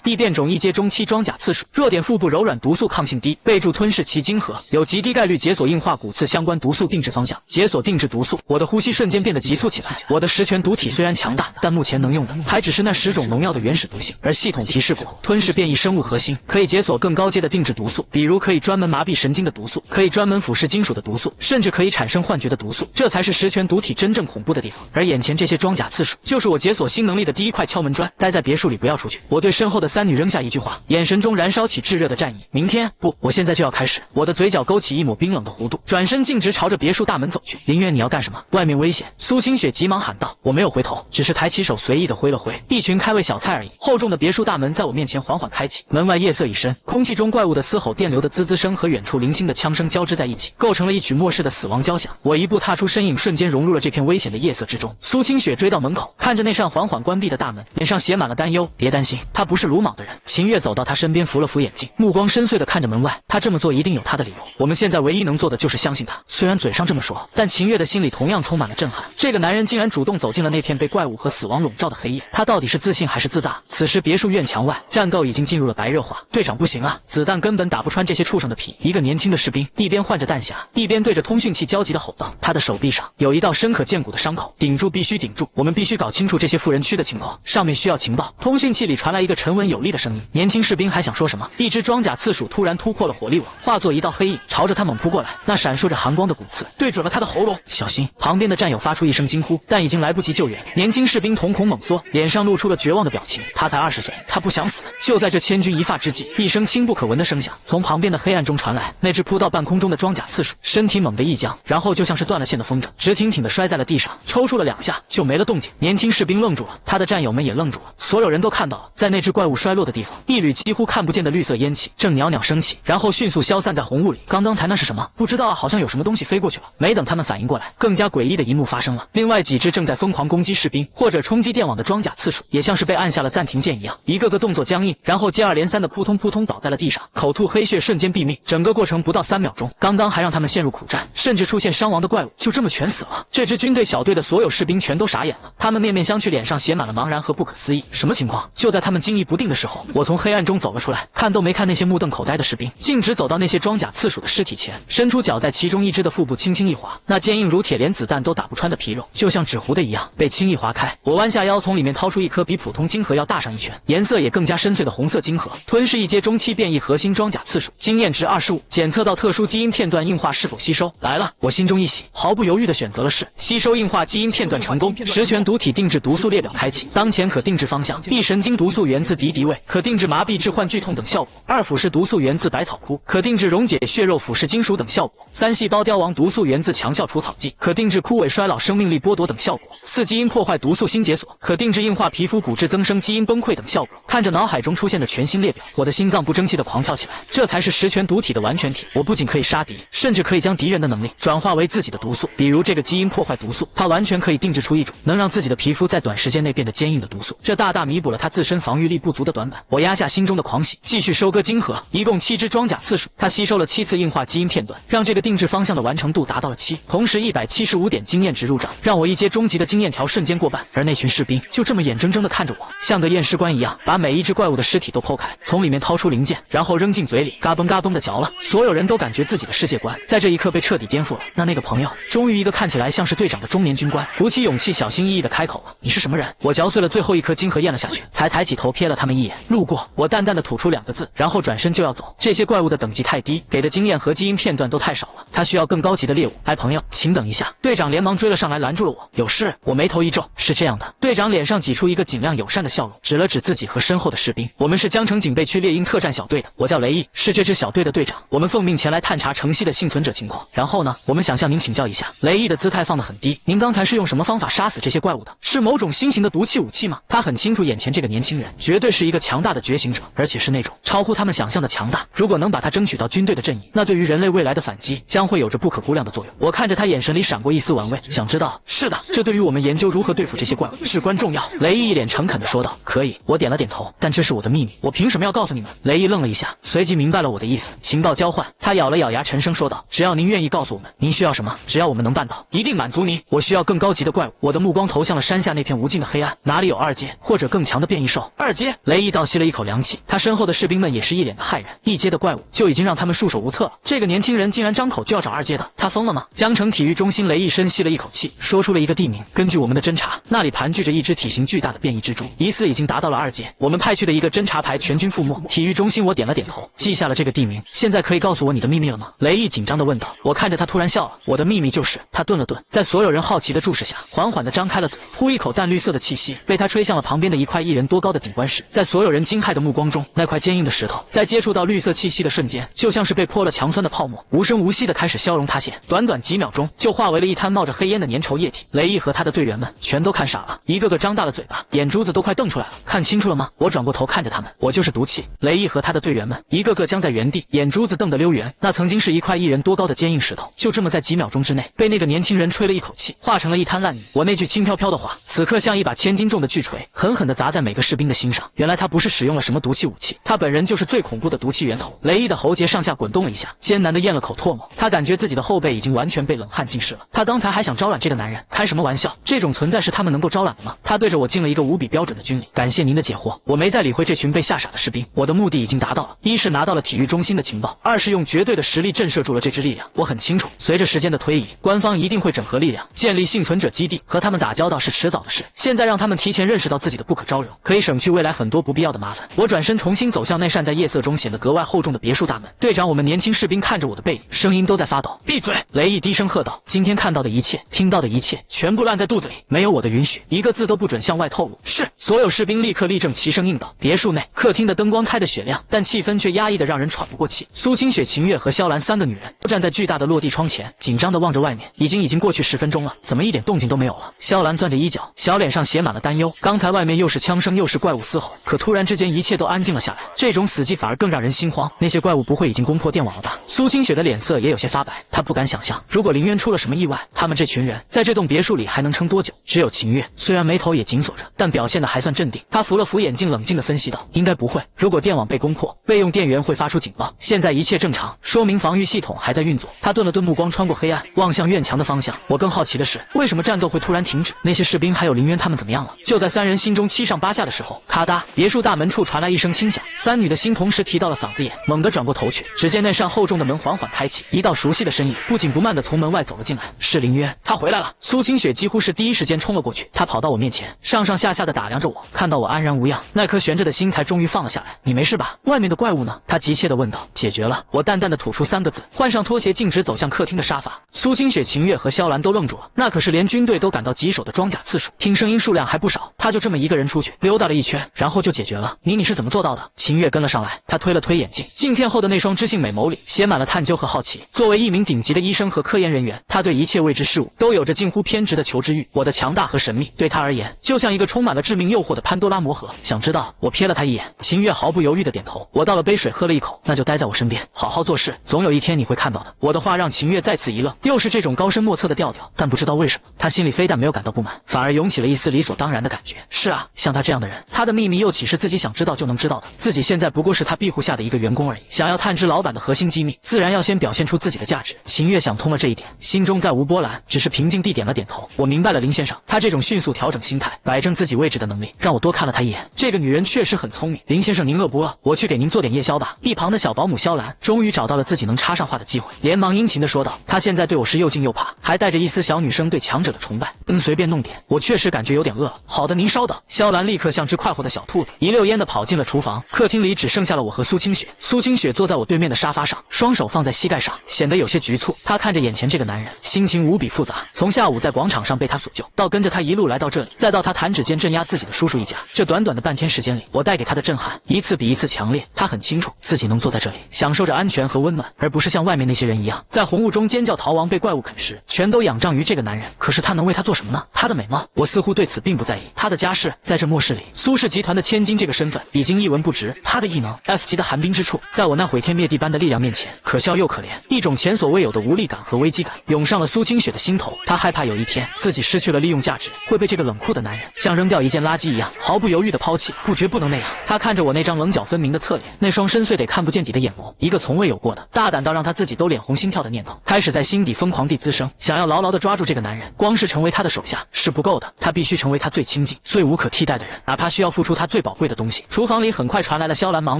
异变种异阶中期装甲刺鼠，弱点腹部柔软，毒素抗性低，备注吞噬其晶核，有极低概率解锁硬化骨刺相关毒素定制方向，解锁定制毒素。我的呼吸瞬间变得急促起来。我的10拳毒体虽然强大，但目前能用的还只是那10种农药的原始毒性，而系统提示过吞噬变异生物核心可以解锁更高阶的定制毒素，比如可以专门麻痹神经的毒素，可以专门腐蚀金属的毒素，甚至可以产生幻觉的毒素，这才是10拳毒体真正恐怖的地方。而眼前这些装甲刺鼠就是我解锁新能力的第一块敲门砖。待在别墅里，不要出去。我对身后的3女扔下一句话，眼神中燃烧起炙热的战意。明天不，我现在就要开始。我的嘴角勾起一抹冰冷的弧度，转身径直朝着别墅大门走去。林渊，你要干什么？外面危险！苏清雪急忙喊道。我没有回头，只是抬起手随意的挥了挥，一群开胃小菜而已。厚重的别墅大门在我面前缓缓开启，门外夜色已深，空气中怪物的嘶吼、电流的滋滋声和远处零星的枪声交织在一起，构成了一曲末世的死亡交响。我一步踏出，身影瞬间融入了这片危险的夜色之中。苏清雪追到门口，看着那扇缓缓关闭的大门，脸上写满了担忧。别担心，他不是鲁莽的人。秦月走到他身边，扶了扶眼镜，目光深邃地看着门外。他这么做一定有他的理由，我们现在唯一能做的就是相信他。虽然嘴上这么说，但秦月的心里同样充满了震撼。这个男人竟然主动走进了那片被怪物和死亡笼罩的黑夜，他到底是自信还是自大？此时别墅院墙外，战斗已经进入了白热化。队长不行啊，子弹根本打不穿这些畜生的皮。一个年轻的士兵一边换着弹匣，一边对着通讯器焦急地吼道。他的手臂上有一道深可见骨的伤口，顶住，必须顶住，我们必须搞清楚这些富人区的情况，上面需要情报。通讯器里传来一个沉稳有力的声音。年轻士兵还想说什么，一只装甲刺鼠突然突破了火力网，化作一道黑影，朝着他猛扑过来。那闪烁着寒光的骨刺对准了他的喉咙，小心！旁边的战友发出一声惊呼，但已经来不及救援。年轻士兵瞳孔猛缩，脸上露出了绝望的表情。他才20岁，他不想死。就在这千钧一发之际，一声轻不可闻的声响从旁边的黑暗中传来。那只扑到半空中的装甲刺鼠身体猛地一僵，然后就像是断了线的风筝，直挺挺地摔在了地上，抽搐了2下就没了动静。年轻士兵愣住了，他的战友们也愣住了，所有人都看到了，在那只怪物摔落的地方，一缕几乎看不见的绿色烟气正袅袅升起，然后迅速消散在红雾里。刚才那是什么？不知道啊，好像有什么东西飞过去了。没等他们反应过来，更加诡异的一幕发生了。另外几只正在疯狂攻击士兵或者冲击电网的装甲刺鼠，也像是被按下了暂停键一样，一个个动作僵硬，然后接二连三的扑通扑通倒在了地上，口吐黑血，瞬间毙命。整个过程不到3秒钟，刚刚还让他们陷入苦战，甚至出现伤亡的怪物，就这么全死了。这支军队小队的所有士兵全都傻眼了，他们面面相觑，脸上写满了茫然和不可思议。什么情况？就在他们惊疑不定的时候，我从黑暗中走了出来，看都没看那些目瞪口呆的士兵，径直走到那些装甲刺鼠的尸体前，伸出脚在其中一只的腹部轻轻一划，那坚硬如铁，连子弹都打不穿的皮肉，就像纸糊的一样被轻易划开。我弯下腰，从里面掏出一颗比普通晶核要大上1圈，颜色也更加深邃的红色晶核。吞噬一阶中期变异核心装甲刺鼠，经验值25，检测到特殊基因片段硬化是否吸收。来了，我心中一喜，毫不犹豫地选择了是。吸收硬化基因片段成功，10拳毒体定制毒素列表开启。当前可定制方向：一神经毒素源自敌敌畏，可定制麻痹致幻剧痛等效果；2腐蚀毒素源自百草枯，可定制溶解血肉腐蚀金属等效果；3细胞凋亡毒素源自强效除草剂，可定制枯萎衰老生命力剥夺等效果；4基因破坏毒素新解锁，可定制硬化皮肤骨质增生基因崩溃等效果。看着脑海中出现的全新列表，我的心脏不争气的狂跳起来，这才是十全毒体的完全体。我不仅可以杀敌，甚至可以将敌人的能力转化为自己的毒素，比如这个基因破坏毒素，它完全可以定制出一种能让自己的皮肤在短时间内变得坚硬的毒素，这大大弥补了他自身防御力不足的短板。我压下心中的狂喜，继续收割晶核，一共7只装甲次数，他吸收了7次硬化基因片段，让这个定制方向的完成度达到了7，同时175点经验值入账，让我一阶终极的经验条瞬间过半。而那群士兵就这么眼睁睁地看着我，像个验尸官一样，把每一只怪物的尸体都剖开，从里面掏出零件，然后扔进嘴里，嘎嘣嘎嘣的嚼了。所有人都感觉自己的世界观在这一刻被彻底颠覆了。那个朋友，终于一个看起来像是队长的中年军官，鼓起勇气，小心翼翼地开口了：“你是什么人？”我嚼碎了最后一颗晶核咽了下去，才抬起头瞥了他们一眼。路过，我淡淡的吐出2个字，然后转身就要走。这些怪物的等级太低，给的经验和基因片段都太少了，他需要更高级的猎物。哎，朋友，请等一下！队长连忙追了上来，拦住了我。有事？我眉头一皱。是这样的，队长脸上挤出一个尽量友善的笑容，指了指自己和身后的士兵。我们是江城警备区猎鹰特战小队的，我叫雷毅，是这支小队的队长。我们奉命前来探查城西的幸存者情况。然后呢，我们想向您请教一下。雷毅的姿态放得很低。您刚才是用什么方法杀死这些怪物的？是某种新型的毒气武器吗？他很清楚，眼前这个年轻人绝对是一个强大的觉醒者，而且是那种超乎他们想象的强大。如果能把他争取到军队的阵营，那对于人类未来的反击将会有着不可估量的作用。我看着他眼神里闪过一丝玩味，想知道。是的，这对于我们研究如何对付这些怪物至关重要。雷毅一脸诚恳地说道。可以，我点了点头，但这是我的秘密，我凭什么要告诉你们？雷毅愣了一下，随即明白了我的意思。情报交换。他咬了咬牙，沉声说道：只要您愿意告诉我们您需要什么，只要我们能办到，一定满足您。我需要更高级的怪物。我的目光投向了山下那片无尽的黑暗，哪里有2阶或者更强的变异兽？2阶？雷毅倒吸了一口凉气，他身后的士兵们也是一脸的骇然，1阶的怪物就已经让他们束手无策了，这个年轻人竟然张口就要找2阶的，他疯了吗？江城体育中心。雷毅深吸了一口气，说出了一个地名。根据我们的侦查，那里盘踞着一只体型巨大的变异蜘蛛，疑似已经达到了2阶。我们派去的一个侦察排全军覆没。体育中心，我点了点头，记下了这个地名。现在可以告诉我你的秘密了吗？雷毅紧张地问道。我看着他突然笑了，我的秘密就是……他顿了顿，在所有人好奇的注视下，缓缓地张开了嘴，呼一口淡绿色的气息，被他吹向了旁边的一块1人多高的景观石。在所有人惊骇的目光中，那块坚硬的石头在接触到绿色气息的瞬间，就像是被泼了强酸的泡沫，无声无息地开始消融塌陷，短短几秒钟就化为了一滩冒着黑烟的粘稠液体。雷毅和他的队员们全都看傻了，一个个张大了嘴巴，眼珠子都快瞪出来了。看清楚了吗？我转过头看着他们，我就是毒气。雷毅和他的队员们一个个僵在原地，眼珠子瞪得溜圆。那曾经是一块1人多高的坚硬石头，就这么在几秒钟之内被那个年轻人吹了一口气，化成了一滩烂泥。我那句轻飘飘的话，此刻像一把1000斤重的巨锤，狠狠地砸在每个士兵的心上。原来他不是使用了什么毒气武器，他本人就是最恐怖的毒气源头。雷毅的喉结上下滚动了一下，艰难地咽了口唾沫。他感觉自己的后背已经完全被冷汗浸湿了。他刚才还想招揽这个男人，开什么玩笑？这种存在是他们能够招揽的吗？他对着我敬了一个无比标准的军礼。感谢您的解惑。我没再理会这群被吓傻的士兵，我的目的已经达到了。一是拿到了体育中心的情报，二是用绝对的实力震慑住了这支力量。我很清楚，随着时间的推移，官方一定会整合力量，建立幸存者基地，和他们打交道是迟早的事。现在让他们提前认识到自己的不可招惹，可以省去未来很多不必要的麻烦。我转身重新走向那扇在夜色中显得格外厚重的别墅大门。队长，我们年轻士兵看着我的背影，声音都在发抖。闭嘴！雷毅低声喝道。今天看到的一切，听到的一切，全部烂在肚子里，没有我的允许，一个字都不准向外透露。是。所有士兵立刻立正，齐声应道。别墅内，客厅的灯光开得雪亮，但气氛却压抑得让人喘不过气。苏清雪、秦月和萧兰3个女人都站在巨大的落地窗前，紧张地望着外面。已经过去10分钟了，怎么一点动静都没有了？萧兰攥着衣角，小脸上写满了担忧。刚才外面又是枪声又是怪物嘶吼，可突然之间一切都安静了下来。这种死寂反而更让人心慌。那些怪物不会已经攻破电网了吧？苏清雪的脸色也有些发白，她不敢想象，如果林渊出了什么意外，他们这群人在这栋别墅里还能撑多久？只有秦月，虽然眉头也紧锁着，但表现得还算镇定。她扶了扶眼镜，冷静地分析道：应该不会，如果电网被攻破，备用电源会发出警报，现在一切正常，说明防御系统还在运作。她顿了顿，目光穿过黑暗，望向院墙的方向。我更好奇的是，为什么战斗会突然停止？那些士兵还有林渊他们怎么样了？就在3人心中七上八下的时候，咔嗒，别墅大门处传来一声轻响，3女的心同时提到了嗓子眼，猛地转过头去，只见那扇厚重的门缓缓开启，一道熟悉的身影不紧不慢地从门外走了进来。是林渊，他回来了！苏清雪几乎是第一时间冲了过去，她跑到我面前，上上下下地打量着我，看到我安然无恙，那颗悬着的心才终于放了下来。你没事吧？外面的怪物呢？她急切地问道。解决了。我淡淡地吐出3个字，换上拖鞋径直走向客厅的沙发。苏清雪、秦月和萧兰都愣住了，那可是连军队都感到棘手的装甲次数，听声音数量还不少。他就这么一个人出去溜达了一圈，然后就解决了。你是怎么做到的？秦月跟了上来，他推了推眼镜，镜片后的那双知性美眸里写满了探究和好奇。作为一名顶级的医生和科研人员，他对一切未知事物都有着近乎偏执的求知欲。我的强大和神秘对他而言，就像一个充满了致命诱惑的潘多拉魔盒。想知道？我瞥了他一眼，秦月毫不犹豫的点头。我我倒了杯水喝了一口，那就待在我身边，好好做事，总有一天你会看到的。我的话让秦月再次一愣，又是这种高深莫测的调调，但不知道为什么，他心里非但没有感到不满，反而涌起了一丝理所当然的感觉。是啊，像他这样的人，他的秘密又岂是自己想知道就能知道的？自己现在不过是他庇护下的一个员工而已，想要探知老板的核心机密，自然要先表现出自己的价值。秦月想通了这一点，心中再无波澜，只是平静地点了点头。我明白了，林先生，他这种迅速调整心态、摆正自己位置的能力，让我多看了他一眼。这个女人确实很聪明。林先生，您饿不饿？我去给您做点夜宵吧。一旁的小保姆肖兰终于找到了自己能插上话的机会，连忙殷勤地说道：“她现在对我是又敬又怕，还带着一丝小女生对强者的崇拜。随便弄点，我确实感觉有点饿了。好的，您稍等。”肖兰立刻像只快活的小兔子，一溜烟地跑进了厨房。客厅里只剩下了我和苏清雪。苏清雪坐在我对面的沙发上，双手放在膝盖上，显得有些局促。她看着眼前这个男人，心情无比复杂。从下午在广场上被他所救，到跟着他一路来到这里，再到他弹指间镇压自己的叔叔一家，这短短的半天时间里，我带给他的震撼一次比一次强烈。他很清楚自己能坐在这里，享受着安全和温暖，而不是像外面那些人一样，在红雾中尖叫逃亡，被怪物啃食，全都仰仗于这个男人。可是他能为他做什么呢？他的美貌，我似乎对此并不在意。他的家世，在这末世里，苏氏集团的千金这个身份已经一文不值。他的异能 F 级的寒冰之处，在我那毁天灭地般的力量面前，可笑又可怜。一种前所未有的无力感和危机感涌上了苏清雪的心头。她害怕有一天自己失去了利用价值，会被这个冷酷的男人像扔掉一件垃圾一样毫不犹豫地抛弃。不绝不能那样。她看着我那张棱角分明的侧脸，那双深邃得看不见底的眼眸，一个从未有过的大胆到让她自己都脸红心跳的念头开始在心底疯狂地滋生，想要牢牢地抓住这个男人。光是成为他的手下是不够的，他必须成为他最亲近、最无可替代的人，哪怕需要付出他最宝贵的东西。厨房里很快传来了肖兰忙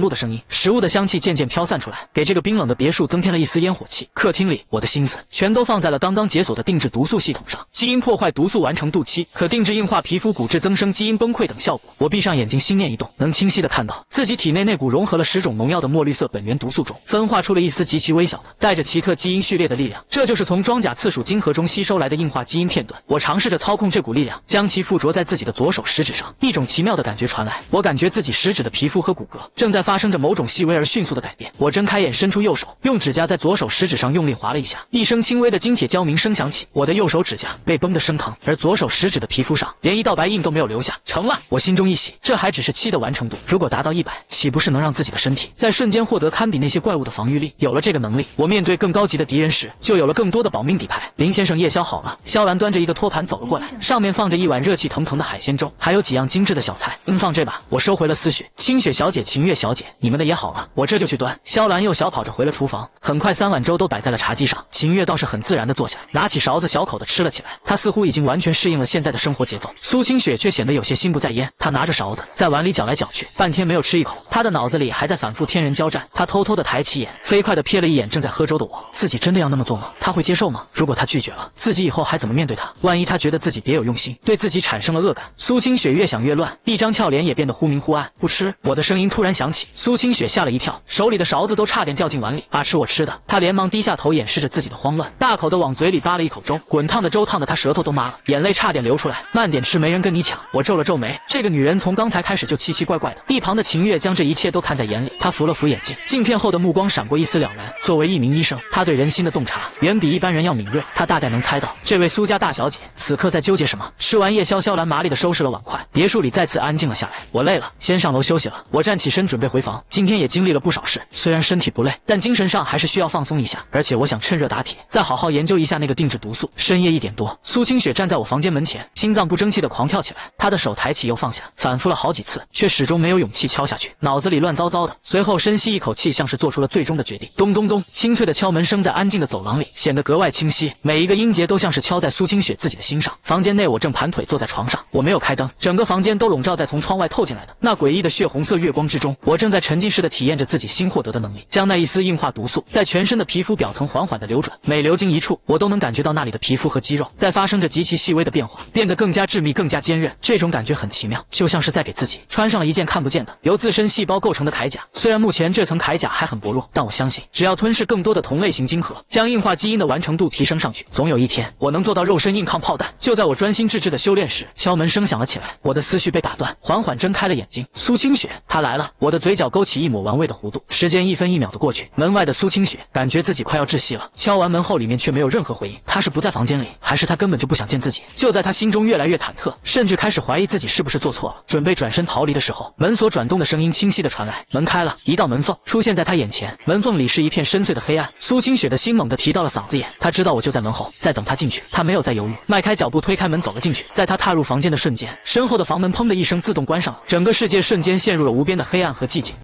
碌的声音，食物的香气渐渐飘散出来，给这个冰冷的别墅增添了一丝烟火气。客厅里，我的心思全都放在了刚刚解锁的定制毒素系统上，基因破坏毒素完成度期，可定制硬化皮肤、骨质增生、基因崩溃等效果。我闭上眼睛，心念一动，能清晰地看到自己体内那股融合了10种农药的墨绿色本源毒素中，分化出了一丝极其微小的、带着奇特基因序列的力量。这就是从装甲刺鼠晶核中吸收来的硬化基因片段。我尝试着操控这股力量，将其附着在自己的左手食指上。一种奇妙的感觉传来，我感觉自己食指的皮肤和骨骼正在发生着某种细微而迅速的改变。我睁开眼，伸出右手，用指甲在左手食指上用力划了一下，一声轻微的金铁交鸣声响起，我的右手指甲被崩得生疼，而左手食指的皮肤上连一道白印都没有留下。成了！我心中一喜，这还只是7的完成度，如果达到100，岂不是能让自己的身体在瞬间获得堪比那些怪物的防御力？有了这个能力，我面对更高级的敌人时，就有了更多的保命底牌。林先生，夜宵好了。肖兰端着一个托盘走了过来，上面放着一碗热气腾腾的海鲜粥，还有几样精致的小菜。放这吧。我收回了思绪。清雪小姐、秦月小姐，你们的也好了，我这就去端。肖兰又小跑着回了厨房，很快3碗粥都摆在了茶几上。秦月倒是很自然地坐下，拿起勺子小口地吃了起来。她似乎已经完全适应了现在的生活节奏。苏清雪却显得有些心不在焉，她拿着勺子在碗里搅来搅去，半天没有吃一口。她的脑子里还在反复天人交战。她偷偷地抬起眼，飞快地瞥了一眼正在喝粥的我。自己真的要那么做吗？她会接受吗？如果她拒绝了，自己以后还怎么面对她？万一她觉得自己别有用心，对自己产生了恶感？苏清雪越想越乱，一张俏脸也变得忽明忽暗。不吃！我的声音突然响起，苏清雪吓了一跳，手里的勺子都差点掉进碗里。吃我吃的！她连忙低下头掩饰着自己的慌乱，大口地往嘴里扒了一口粥，滚烫的粥烫得她舌头都麻了，眼泪差点流出来。慢点吃，没人跟你抢！我皱了皱眉，这个女人从刚才开始就奇奇怪怪的。一旁的秦月将这一切都看在眼里，她扶了扶眼镜，镜片后的目光闪过一丝了然。作为一名医生，她对人心的洞察远比一般人要敏锐，她大概能猜到这位苏家大小姐此刻在纠结什么。吃完夜宵，肖兰麻利地收拾了碗筷，别墅里再次安静了下来。我累了，先上楼休息了。我站起身准备回房，今天也经历了不少事，虽然身体不累，但精神上还是需要放松一下，而且我想趁热打铁，再好好研究一下那个定制毒素。深夜1点多，苏清雪站在我房间门前，心脏不争气地狂跳起来，她的手抬起又放下，反复了好几次，却始终没有勇气敲下去，脑子里乱糟糟的。随后深吸一口气，像是做出了最终的决定。咚咚咚，清脆的敲门声在安静的走廊里显得格外清晰，每一个音节都像是敲在苏清雪自己的心上。房间内，我正盘腿坐在床上，我没有开灯，整个房间都笼罩在从窗外透进来的那诡异的血红色月光之中。我正在沉浸式的体验着自己新获得的能力，将那一丝硬化毒素在全身的皮肤表层缓缓地流转，每流经一处，我都能感觉到那里的皮肤和肌肉在发生着极其细微的变化，变得更加致密、更加坚韧。这种感觉很奇妙，就像是在给自己穿上了一件看不见的由自身细胞构成的铠甲。虽然目前这层铠甲还很薄弱，但我相信只要吞噬更多的同类型晶核，将硬化基因的完成度提升上去，总有一天我能做到肉身硬抗炮弹。就在我专心致志的修炼时，敲门声响了起来，我的思绪被打断，缓缓睁开了眼睛。苏清雪，她来了！我的嘴角勾起一抹玩味的弧度。时间1分1秒的过去，门外的苏清雪感觉自己快要窒息了。敲完门后，里面却没有任何回应。她是不在房间里，还是她根本就不想见自己？就在她心中越来越忐忑，甚至开始怀疑自己是不是做错了，准备转身逃离的时候，门锁转动的声音清晰地传来。门开了，一道门缝出现在他眼前，门缝里是一片深邃的黑暗。苏清雪的心猛地提到了嗓子眼，他知道我就在门后，在等他进去。他没有再犹豫，迈开脚步推开门走了进去。在他踏入房间的瞬间，身后的房门砰的一声自动关上了，整个世界瞬间陷入了无边的黑暗和寂静。